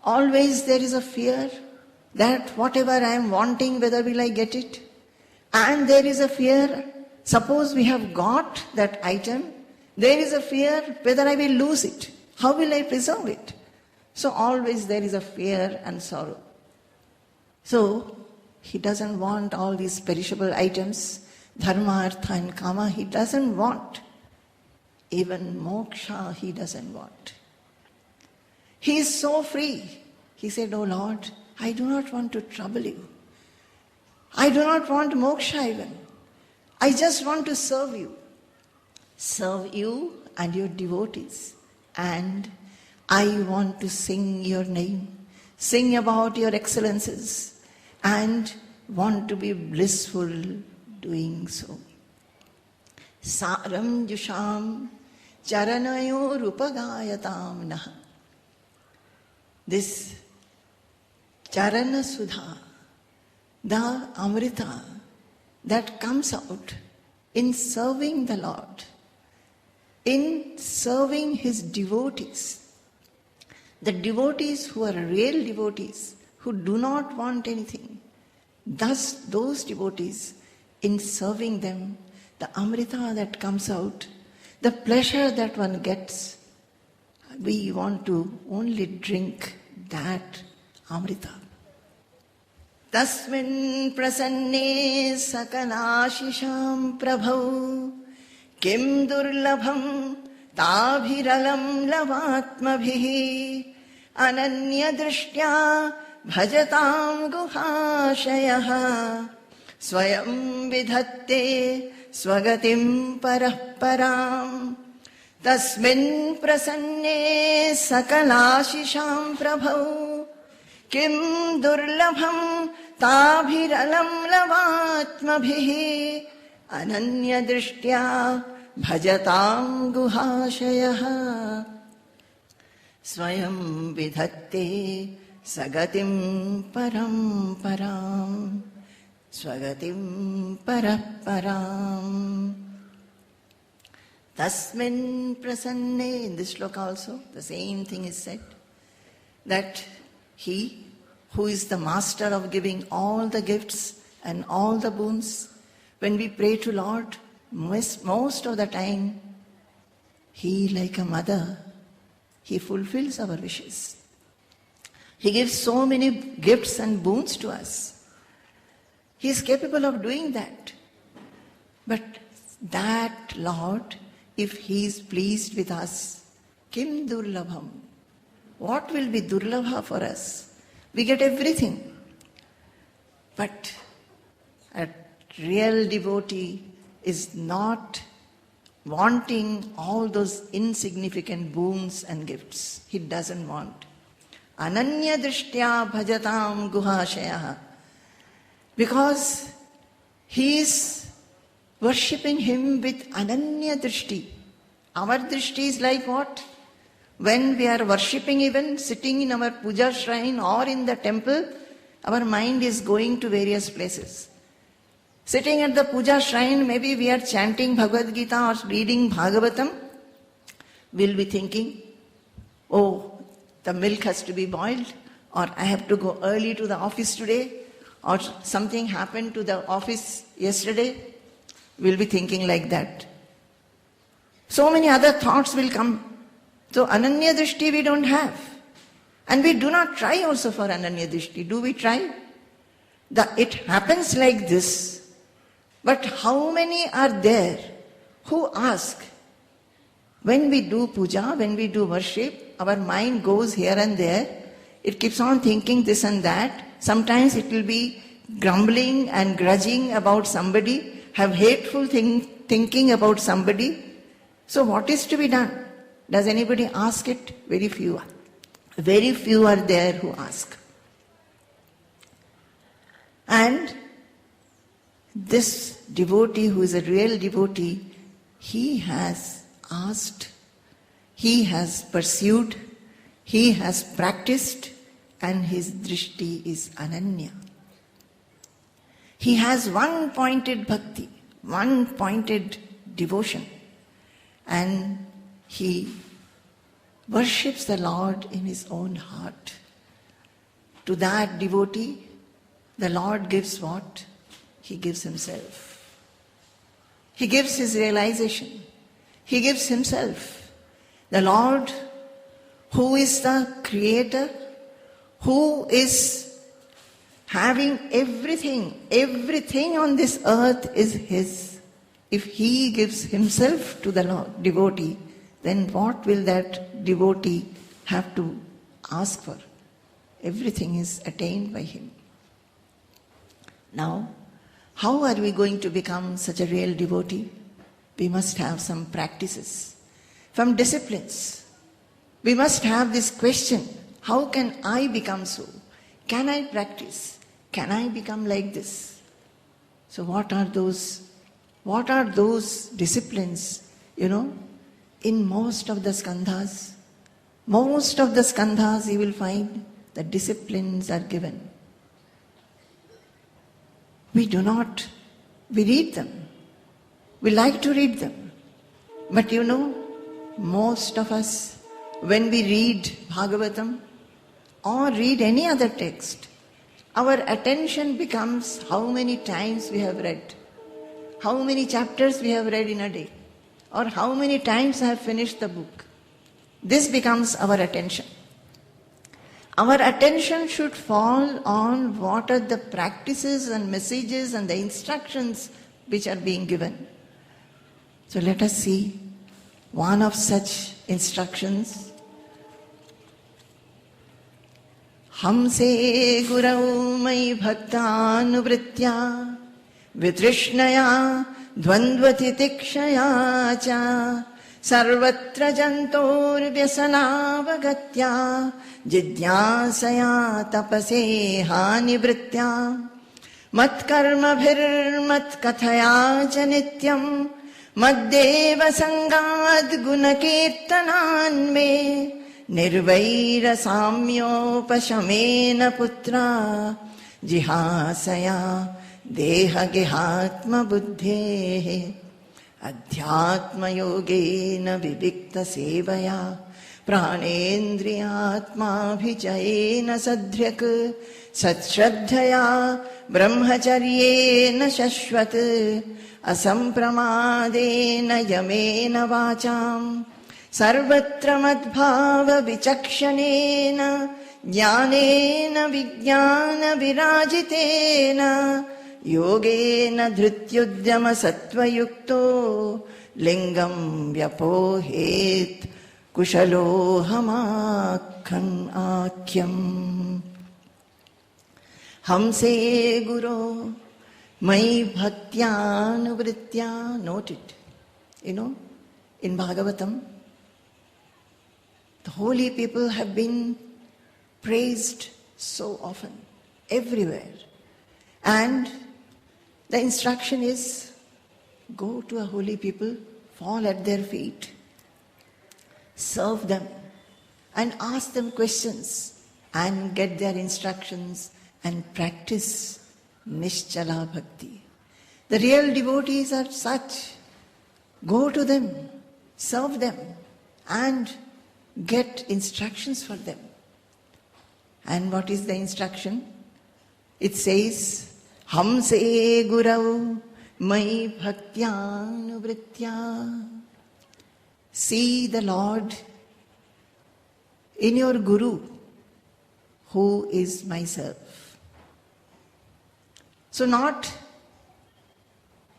Always there is a fear that whatever I am wanting, whether will I get it? And there is a fear, suppose we have got that item, there is a fear whether I will lose it. How will I preserve it? So always there is a fear and sorrow. So he doesn't want all these perishable items, dharma, artha and kama, he doesn't want. Even moksha he doesn't want. He is so free. He said, "Oh Lord, I do not want to trouble you. I do not want moksha even. I just want to serve you. Serve you and your devotees. And I want to sing your name, sing about your excellences, and want to be blissful doing so." Saram jusham charanayo rupagayatam nah. This charana sudha, the amrita that comes out in serving the Lord, in serving his devotees, the devotees who are real devotees, who do not want anything, thus those devotees, in serving them, the amrita that comes out, the pleasure that one gets, we want to only drink that amrita. Tasmin prasanne sakalashisham prabhau kim durlabham tabhiralam lavatmabhihi ananya drishtya bhajatam guhashayah swayam vidhatte swagatim parah param. Tasmin prasanne sakalashisham prabhau kim durlabham tabhiralam lavatmabhihi ananya drishtya bhajatam guhashayah swayam vidhatte sagatim param param swagatim parah param. Tasmin prasanne, in this sloka also, the same thing is said, that he who is the master of giving all the gifts and all the boons, when we pray to Lord, most of the time, he, like a mother, he fulfills our wishes. He gives so many gifts and boons to us. He is capable of doing that. But that Lord, if he is pleased with us, kim durlabham, what will be durlabha for us? We get everything. But a real devotee is not wanting all those insignificant boons and gifts. He doesn't want. Ananya drishtya bhajatam guhashayah. Because he is worshipping him with ananya drishti. Our drishti is like what? When we are worshipping, even sitting in our puja shrine or in the temple, our mind is going to various places. Sitting at the puja shrine, maybe we are chanting Bhagavad Gita or reading Bhagavatam. We'll be thinking, oh, the milk has to be boiled, or I have to go early to the office today, or something happened to the office yesterday, we'll be thinking like that. So many other thoughts will come. So Ananya Drishti we don't have. And we do not try also for Ananya Drishti. Do we try? It happens like this. But how many are there who ask? When we do puja, when we do worship, our mind goes here and there. It keeps on thinking this and that. Sometimes it will be grumbling and grudging about somebody, have hateful thinking about somebody. So what is to be done? Does anybody ask it? Very few are. Very few are there who ask. And this devotee who is a real devotee, he has asked, he has pursued, he has practiced, and his drishti is ananya. He has one-pointed bhakti, one-pointed devotion, and he worships the Lord in his own heart. To that devotee, the Lord gives what? He gives himself. He gives his realization. He gives himself. The Lord, who is the creator, who is having everything on this earth is his. If he gives himself to the Lord, devotee, then what will that devotee have to ask for? Everything is attained by him. Now, how are we going to become such a real devotee? We must have some practices, some disciplines. We must have this question, how can I become so? Can I practice? Can I become like this? So what are those disciplines? In most of the skandhas you will find the disciplines are given. We read them. We like to read them. But most of us, when we read Bhagavatam or read any other text, our attention becomes how many times we have read, how many chapters we have read in a day, or how many times I have finished the book. This becomes our attention. Our attention should fall on what are the practices and messages and the instructions which are being given. So let us see one of such instructions. Hamse gurau mai bhaktanuvritya vitrishnaya dvandvati tikshaya cha sarvatra jantor vyasanavagatya jidyasaya tapase hanivritya matkarma bhir kathaya cha nityam maddeva sangad gunakirtanan me nirvaira samyopashamena putra jihasaya deha gehatma buddhe adhyatma yogena vivikta sevaya pranendriyatma bhijayena sadhyak satshraddhaya brahmacharyena shashvat asampramadena yamena vacham sarvatra madbhava vichakshanena jnanena vijnana virajitena yogena dhrityudyama sattvayukto lingam vyapohet kushalohamakhan akyam. Hamse guru mai bhaktyanuvritya. Note it. In Bhagavatam, the holy people have been praised so often, everywhere. And the instruction is, go to a holy people, fall at their feet, serve them, and ask them questions, and get their instructions, and practice Nishchala Bhakti. The real devotees are such. Go to them, serve them, and get instructions for them. And what is the instruction? It says, Hamse Gurau Mai Bhaktyanuvritya. See the Lord in your Guru, who is myself. So not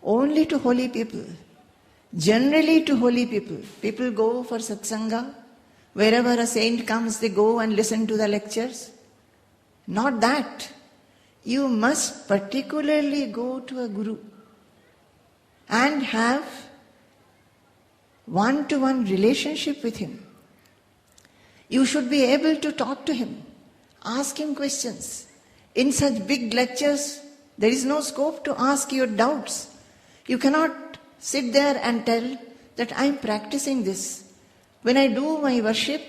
only to holy people, generally to holy people. People go for satsanga. Wherever a saint comes, they go and listen to the lectures. Not that. You must particularly go to a Guru and have one-to-one relationship with him. You should be able to talk to him, ask him questions. In such big lectures, there is no scope to ask your doubts. You cannot sit there and tell that I am practicing this. When I do my worship,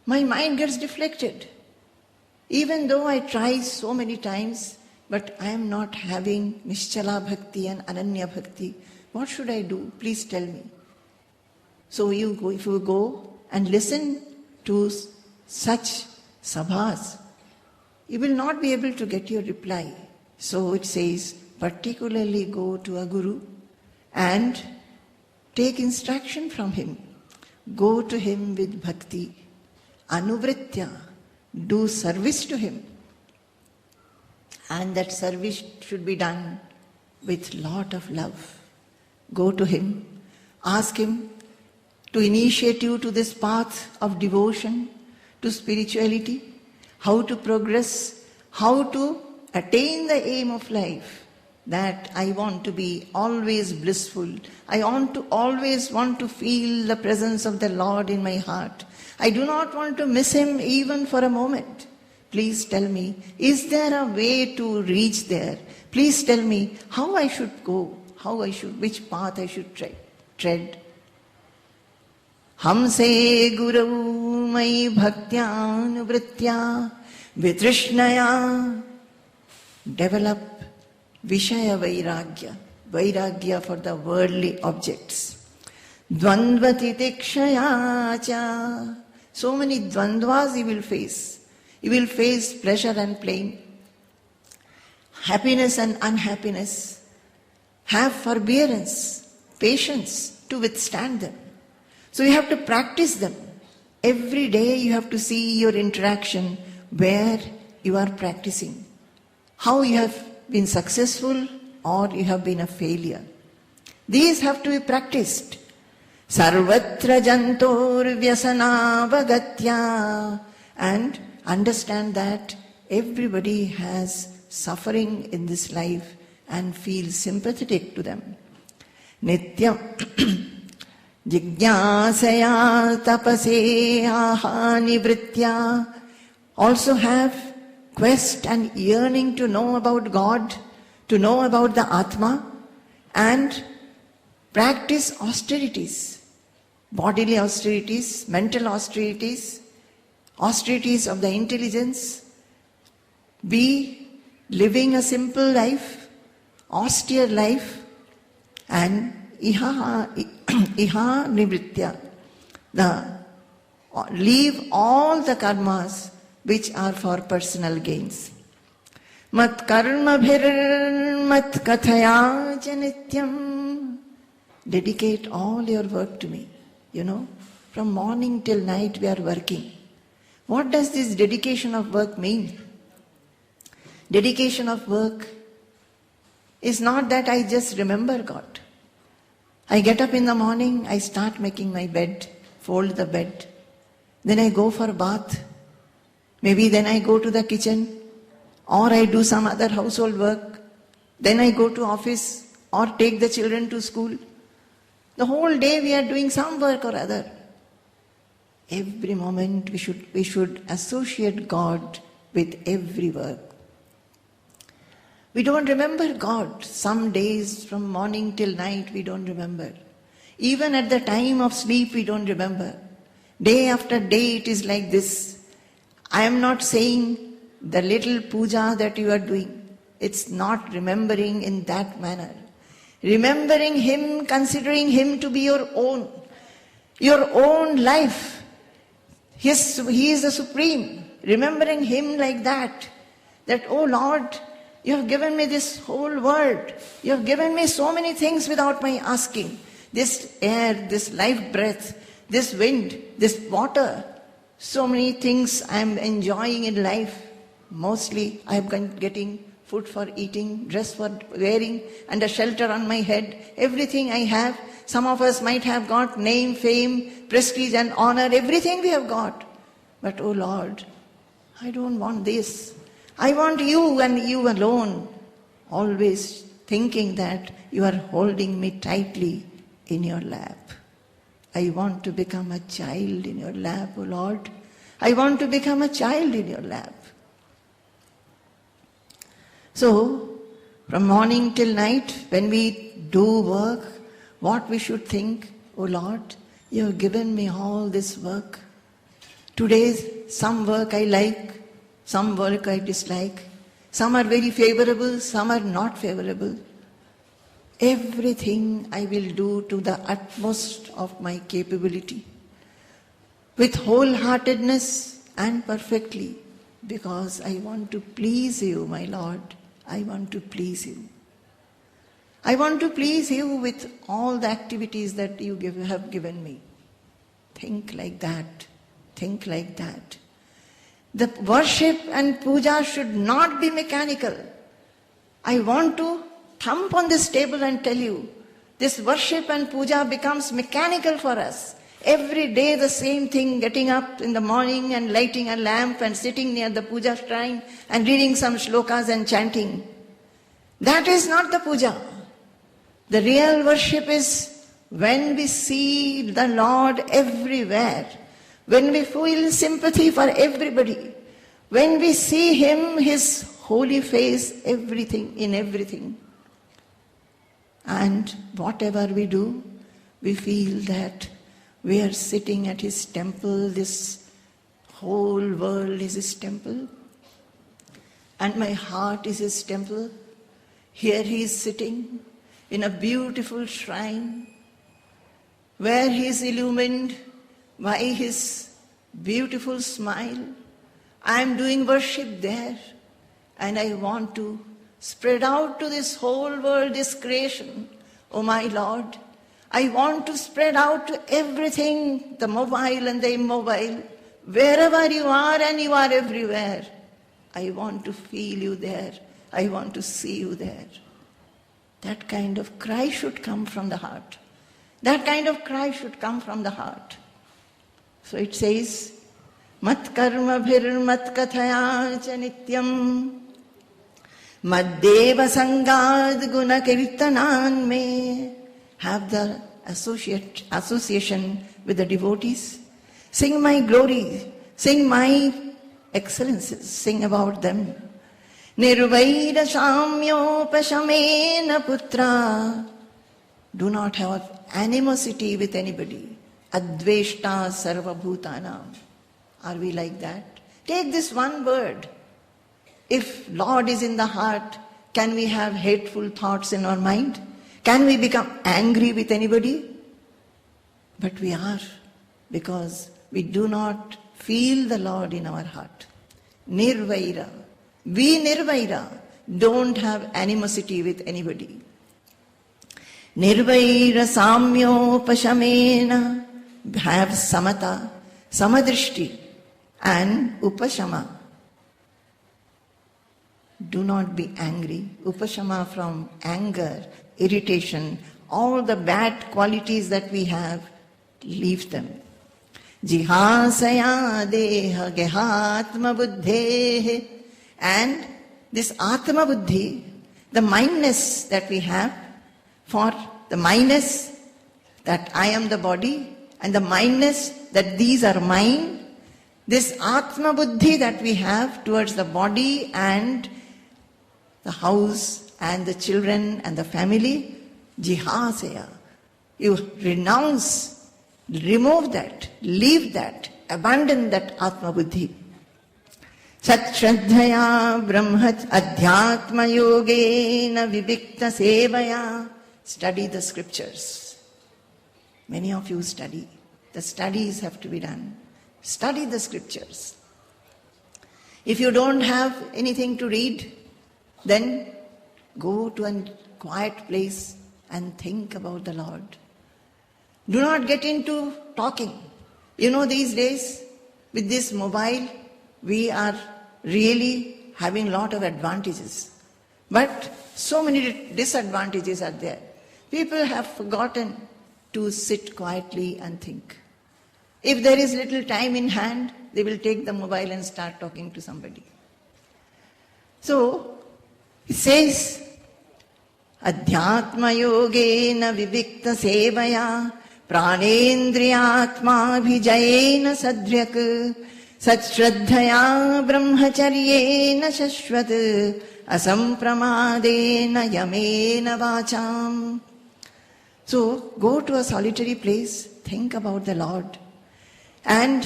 my mind gets deflected. Even though I try so many times, but I am not having Nischala Bhakti and Ananya Bhakti. What should I do? Please tell me. So if you go and listen to such sabhas, you will not be able to get your reply. So it says, particularly go to a Guru and take instruction from him. Go to him with bhakti, anuvritya, do service to him. And that service should be done with lot of love. Go to him, ask him to initiate you to this path of devotion, to spirituality, how to progress, how to attain the aim of life. That I want to be always blissful. I always want to feel the presence of the Lord in my heart. I do not want to miss him even for a moment. Please tell me, is there a way to reach there? Please tell me how I should go, which path I should tread. Hamse Guru Mai Bhaktyanuvritya Vitrishnaya. Develop Vishaya Vairagya for the worldly objects. Dvandvati Tikshaya. So many dvandvas you will face. You will face pleasure and pain, happiness and unhappiness. Have forbearance, patience to withstand them. So you have to practice them. Every day you have to see your interaction where you are practicing. How you have been successful or you have been a failure. These have to be practiced. Sarvatra jantor vyasanavagatya. And understand that everybody has suffering in this life and feel sympathetic to them. Nityam jigyasaya tapase ahanivritya. Also have quest and yearning to know about God, to know about the Atma, and practice austerities, bodily austerities, mental austerities, austerities of the intelligence. Be living a simple life, austere life, and iha nivritya. Leave all the karmas which are for personal gains. Mat karma bhir mat kathaya janityam. Dedicate all your work to me. From morning till night we are working. What does this dedication of work mean? Dedication of work is not that I just remember God. I get up in the morning, I start making my bed, fold the bed. Then I go for a bath. Maybe then I go to the kitchen, or I do some other household work. Then I go to office or take the children to school. The whole day we are doing some work or other. Every moment we should associate God with every work. We don't remember God. Some days from morning till night we don't remember. Even at the time of sleep we don't remember. Day after day it is like this. I am not saying the little puja that you are doing. It's not remembering in that manner. Remembering Him, considering Him to be your own life. He is the Supreme. Remembering Him like that. that, oh Lord, you have given me this whole world. You have given me so many things without my asking. This air, this life breath, this wind, this water. So many things I am enjoying in life. Mostly I am getting food for eating, dress for wearing, and a shelter on my head. Everything I have. Some of us might have got name, fame, prestige and honor. Everything we have got. But oh Lord, I don't want this. I want you and you alone. Always thinking that you are holding me tightly in your lap. I want to become a child in your lap, oh Lord. I want to become a child in your lap. So, from morning till night, when we do work, what we should think, oh Lord, you have given me all this work. Today, some work I like, some work I dislike. Some are very favorable, some are not favorable. Everything I will do to the utmost of my capability, with wholeheartedness and perfectly, because I want to please you, my Lord. I want to please you. I want to please you with all the activities that you have given me. Think like that. Think like that. The worship and puja should not be mechanical. I want to thump on this table and tell you, this worship and puja becomes mechanical for us. Every day the same thing, getting up in the morning and lighting a lamp and sitting near the puja shrine and reading some shlokas and chanting. That is not the puja. The real worship is when we see the Lord everywhere, when we feel sympathy for everybody, when we see Him, His holy face, everything, in everything. And whatever we do, we feel that we are sitting at His temple, this whole world is His temple, and my heart is His temple. Here He is sitting in a beautiful shrine where He is illumined by His beautiful smile. I am doing worship there, and I want to spread out to this whole world, this creation. Oh my Lord, I want to spread out to everything, the mobile and the immobile, wherever you are, and you are everywhere. I want to feel you there. I want to see you there. That kind of cry should come from the heart. That kind of cry should come from the heart. So it says, Mat karma bhir mat kathaya cha nityam Maddeva sangad guna kirtanan me. Have the association with the devotees. Sing my glory, sing my excellences, sing about them. Nirvaira samyopashamena putra. Do not have animosity with anybody. Adveshta sarva bhutanam. Are we like that? Take this one word. If Lord is in the heart, can we have hateful thoughts in our mind? Can we become angry with anybody? But we are, because we do not feel the Lord in our heart. Nirvaira. Be nirvaira. Don't have animosity with anybody. Nirvaira samyopashamena. Have samata, samadrishti, and upashama. Do not be angry. Upashama from anger, irritation, all the bad qualities that we have, leave them. Jihasaya deha gehatma buddhe. And this atma buddhi, the mindness that we have, for the mindness that I am the body, and the mindness that these are mine, this atma buddhi that we have towards the body and the house and the children and the family, jihasaya. You renounce, remove that, leave that, abandon that atma buddhi. Sat shraddhaya brahmat adhyatma yogena vivikta sevaya. Study the scriptures. Many of you study. The studies have to be done. Study the scriptures. If you don't have anything to read, then go to a quiet place and think about the Lord. Do not get into talking. You know, these days, with this mobile, we are really having a lot of advantages. But so many disadvantages are there. People have forgotten to sit quietly and think. If there is little time in hand, they will take the mobile and start talking to somebody. So, it says, Adhyatma yogena vivikta sevaya pranendriyatma bhijayena sadhyak satshraddhaya brahmacharyena shashvat asampramadena yamena vacham. So, go to a solitary place, think about the Lord, and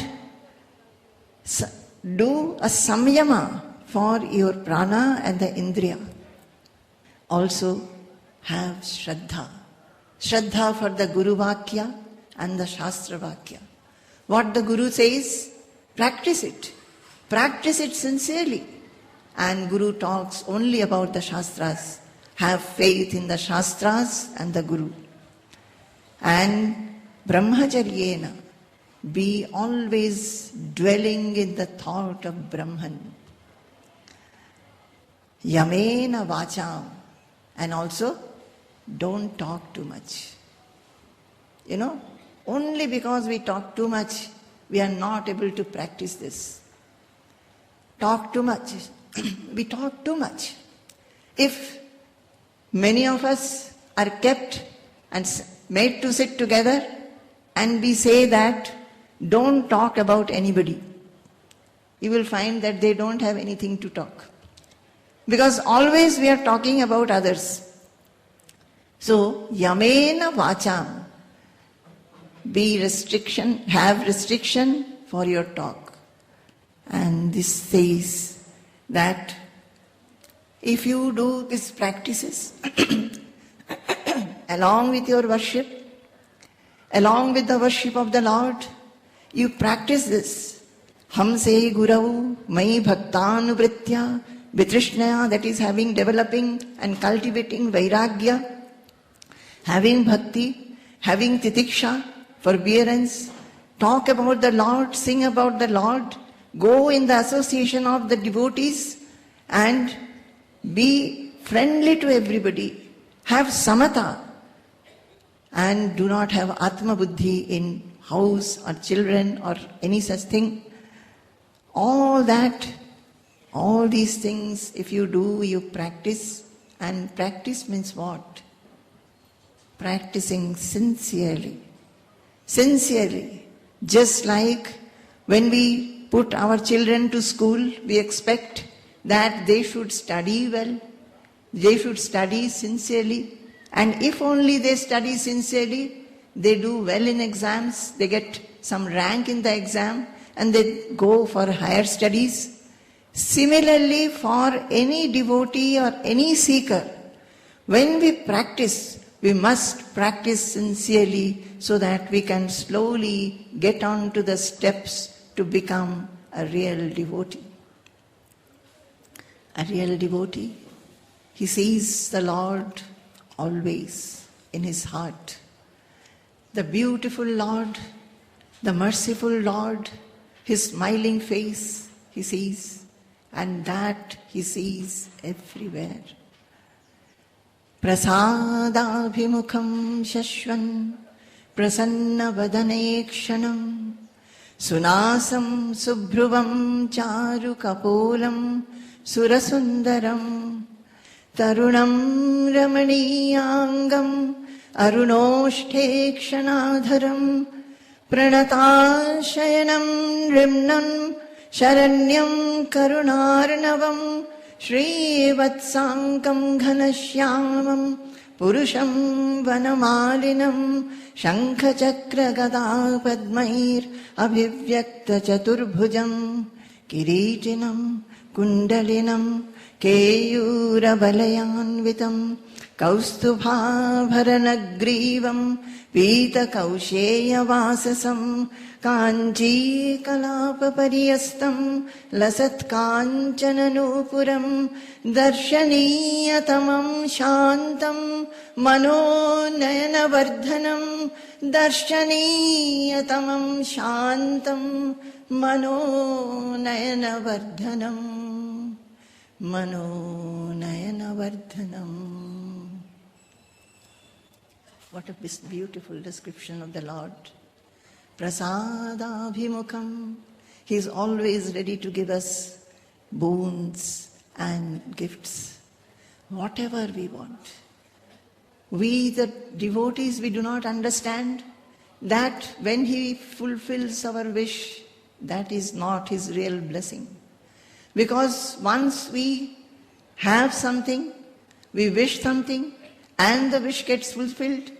do a samyama for your prana and the indriya. Also have Shraddha. Shraddha for the Guru Vakya and the Shastra Vakya. What the Guru says, practice it. Practice it sincerely. And Guru talks only about the Shastras. Have faith in the Shastras and the Guru. And Brahmacharyena, be always dwelling in the thought of Brahman. Yamena vacham, and also don't talk too much. You know, only because we talk too much, we are not able to practice this. Talk too much. We talk too much. If many of us are kept and made to sit together and we say that don't talk about anybody, you will find that they don't have anything to talk. Because always we are talking about others. So, yamena vacham, have restriction for your talk. And this says that if you do these practices along with your worship, along with the worship of the Lord, you practice this. Hamse gurau mai bhaktanuvritya vitrishnaya, that is developing and cultivating vairagya, having bhakti, having titiksha, forbearance, talk about the Lord, sing about the Lord, go in the association of the devotees and be friendly to everybody, have samatha, and do not have atma buddhi in house or children or any such thing. All these things, if you do, you practice. And practice means what? Practicing sincerely. Sincerely. Just like when we put our children to school, we expect that they should study well. They should study sincerely. And if only they study sincerely, they do well in exams, they get some rank in the exam, and they go for higher studies. Similarly, for any devotee or any seeker, when we practice, we must practice sincerely so that we can slowly get on to the steps to become a real devotee. A real devotee, he sees the Lord always in his heart. The beautiful Lord, the merciful Lord, his smiling face he sees, and that he sees everywhere. Prasadabhimukham shashvan prasanna vadanekshanam sunasam subhruvam charu kapolam surasundaram tarunam ramaniyangam arunoshthekshanaadharam pranataashayanam rimnam Sharanyam karunarnavam Srivatsankam ghanashyamam Purusham vanamalinam Shankachakra gada padmair Abhivyakta chaturbhujam Kiritinam kundalinam Keyura balayanvitam Kaustubha bharanagrivam Pita kausheya vasasam काञ्चीकलापपर्यस्तं लसत्काञ्चननूपुरं दर्शनीयतमं शान्तं मनोनयनवर्धनं दर्शनीयतमं शान्तं मनोनयनवर्धनं मनोनयनवर्धनम्. What a beautiful description of the Lord. Prasadabhimukam. He is always ready to give us boons and gifts, whatever we want. We, the devotees, we do not understand that when He fulfills our wish, that is not His real blessing. Because once we have something, we wish something, and the wish gets fulfilled,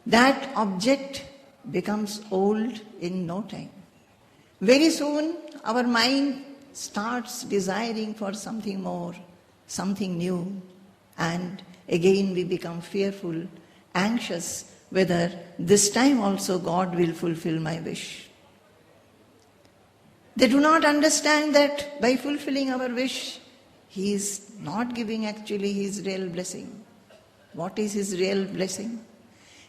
that object becomes old in no time. Very soon our mind starts desiring for something more, something new, and again we become fearful, anxious whether this time also God will fulfill my wish. They do not understand that by fulfilling our wish, He is not giving actually His real blessing. What is His real blessing?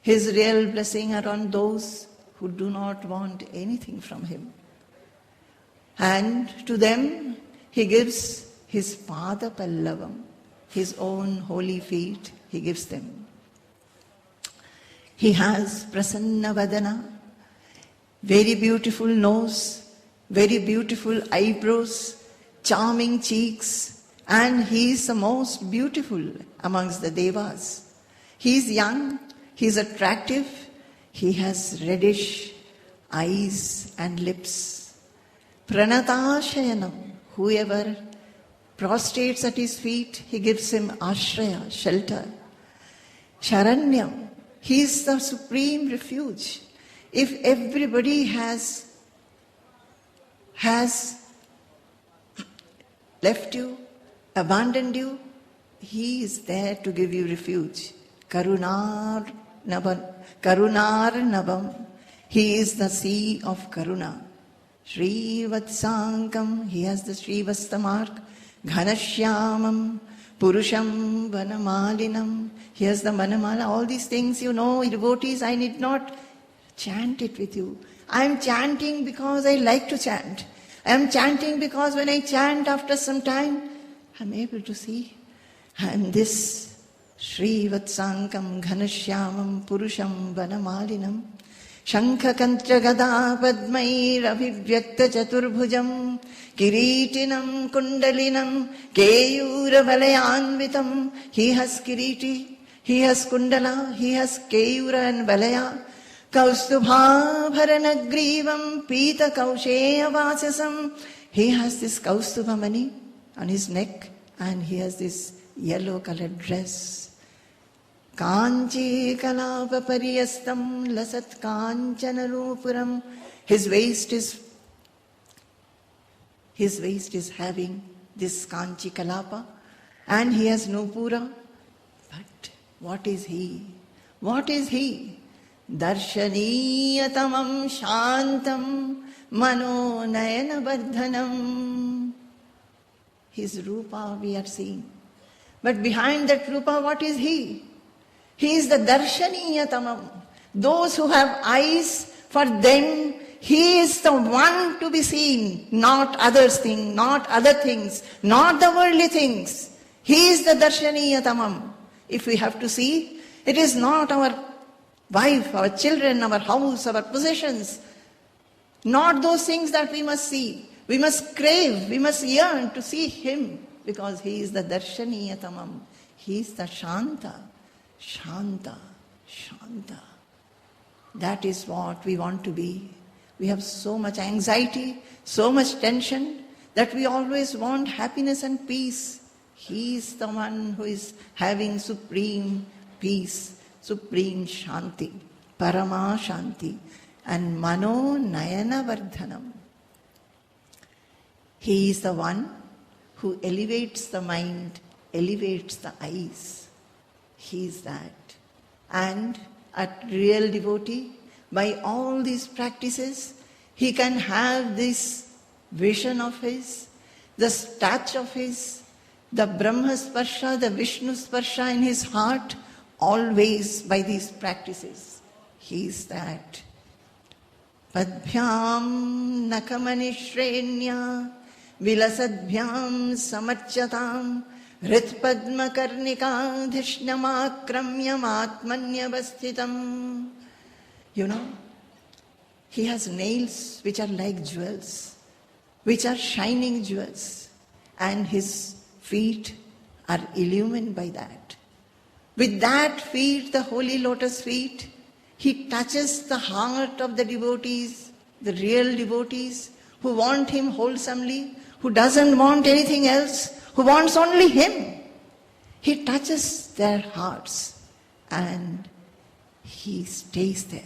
His real blessing are on those who do not want anything from Him. And to them, He gives His Pada Pallavam, His own holy feet, He gives them. He has Prasanna Vadana, very beautiful nose, very beautiful eyebrows, charming cheeks, and He is the most beautiful amongst the Devas. He is young, He is attractive, He has reddish eyes and lips. Pranata-shayanam, whoever prostrates at His feet, He gives him ashraya, shelter. Sharanyam, He is the supreme refuge. If everybody has left you, abandoned you, He is there to give you refuge. Karunar Navam. He is the sea of Karuna. Srivatsankam, He has the Srivasta mark. Ghanashyamam, Purusham, Vanamalinam, He has the Vanamala. All these things, devotees, I need not chant it with you. I am chanting because I like to chant. I am chanting because when I chant after some time, I am able to see. And this Srivatsankam Ghanashyamam Purusham Vanamalinam Shankhakantra Gada Padmair Abhivyakta Chaturbhujam Kiritinam Kundalinam Keyura Valayanvitam. He has Kiriti, He has Kundala, He has Keyura and Valaya. Kaustubha Bharanagrivam Pita Kausheya Vasasam. He has this Kaustubha mani on his neck, and he has this yellow colored dress. Kanchi kalapa pariyastam lasat kanchana rupuram. His waist is having this kanchi kalapa, and he has nupura. But what is he? What is he? Darshaniyatamam shantam mano nayana vardhanam. His rupa we are seeing. But behind that rupa, what is he? He is the Darshaniyatamam. Those who have eyes, for them, He is the one to be seen, not other things, not the worldly things. He is the Darshaniyatamam. If we have to see, it is not our wife, our children, our house, our possessions, not those things that we must see. We must crave, we must yearn to see Him, because He is the Darshaniyatamam. He is the Shanta. Shanta. That is what we want to be. We have so much anxiety, so much tension, that we always want happiness and peace. He is the one who is having supreme peace, supreme Shanti, Parama Shanti, and Mano Nayana Vardhanam. He is the one who elevates the mind, elevates the eyes. He is that. And a real devotee by all these practices, he can have this vision of his, the touch of his, the Brahma Sparsha, the Vishnu Sparsha in his heart, always by these practices. He is that. Padbhyam nakamanishreenya vilasadbhyam samarchatam Ritpadma karnika dhishnyamakramyam atmanyavasthitam. You know, he has nails which are like jewels, which are shining jewels, and his feet are illumined by that. With that feet, the holy lotus feet, he touches the heart of the devotees, the real devotees, who want him wholesomely, who doesn't want anything else, who wants only him. He touches their hearts and he stays there.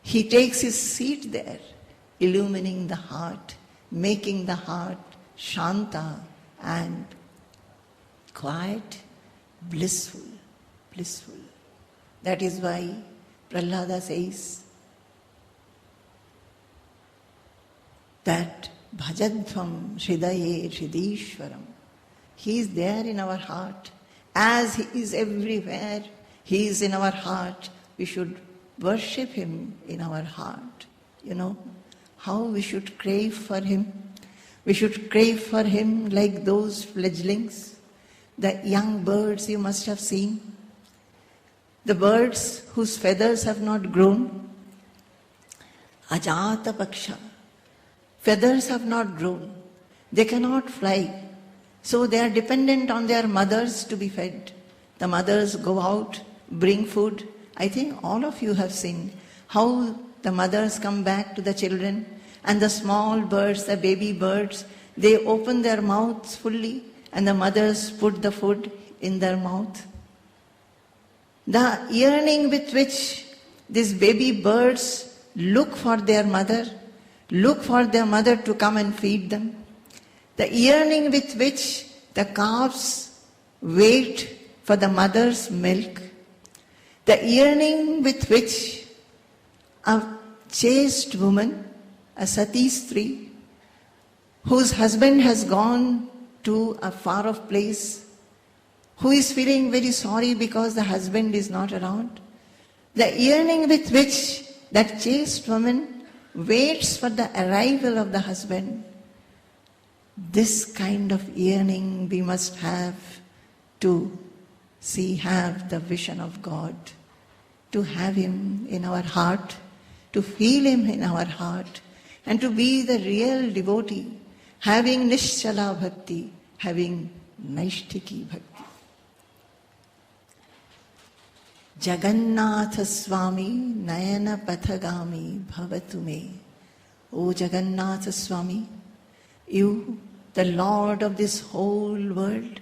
He takes his seat there, illumining the heart, making the heart shanta and quiet, blissful. That is why Prahlada says that Bhajadvam Hridaye Hridishwaram. He is there in our heart. As he is everywhere, he is in our heart. We should worship him in our heart. You know, how we should crave for him. We should crave for him like those fledglings, the young birds you must have seen. The birds whose feathers have not grown. Ajata Paksha. Feathers have not grown. They cannot fly. So they are dependent on their mothers to be fed. The mothers go out, bring food. I think all of you have seen how the mothers come back to the children, and the small birds, the baby birds, they open their mouths fully and the mothers put the food in their mouth. The yearning with which these baby birds look for their mother to come and feed them. The yearning with which the calves wait for the mother's milk. The yearning with which a chaste woman, a sati stri, whose husband has gone to a far off place, who is feeling very sorry because the husband is not around. The yearning with which that chaste woman waits for the arrival of the husband. This kind of yearning we must have to have the vision of God, to have him in our heart, to feel him in our heart, and to be the real devotee, having Nishchala Bhakti, having Naishtiki Bhakti. Jagannatha Swami Nayana Pathagami Bhavatu Me. O Jagannatha Swami, you, the Lord of this whole world,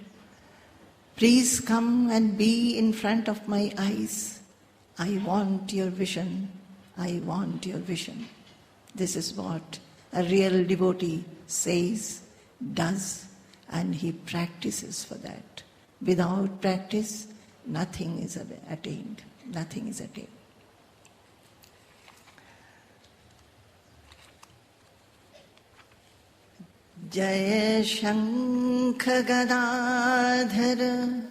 please come and be in front of my eyes. I want your vision. I want your vision. This is what a real devotee says, does, and he practices for that. Without practice, nothing is attained. Nothing is attained. Jaya Shankha Gadadhara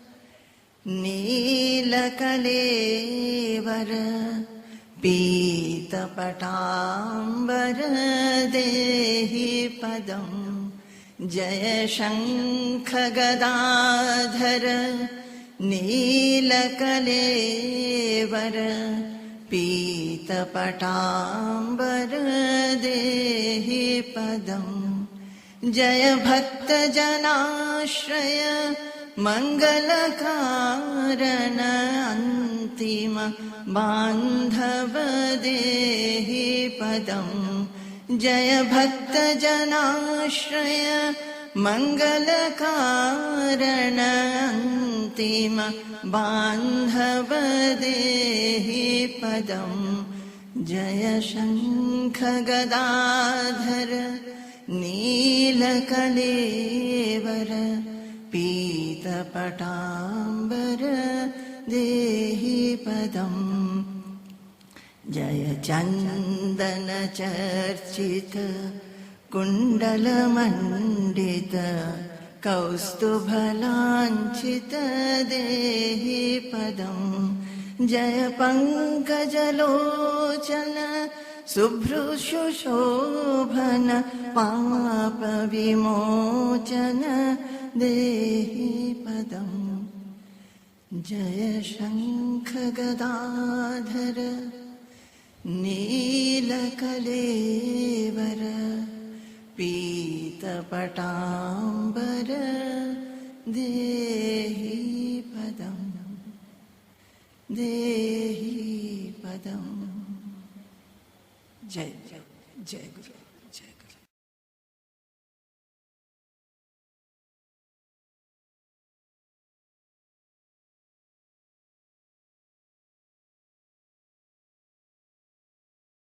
Neelakalevara Pita Patambara Dehi Padam. Jaya Shankha Gadadhara Neelakalevara Pita Patambara Dehi Padam. Jaya Bhakta Janashraya Mangalakarana Antima Bandhava Dehi Padam. Jaya Bhakta Janashraya Mangalakarana Antima Bandhava Dehi Padam. Jaya Shankha Gadadhara Neelakalevara Pita Patambara Dehi Padam. जय चन्दन चर्चित कुण्डलमण्डित कौस्तुभलाञ्छित देहि पदम् जय पङ्कजलोचन शुभ्रुशुशोभन पापविमोचन देहि पदम् जय शङ्खगदाधर नीलकलेवर पीतपटाम्बर देहि पदम् देहि पदम्। जय जय जय गुरु।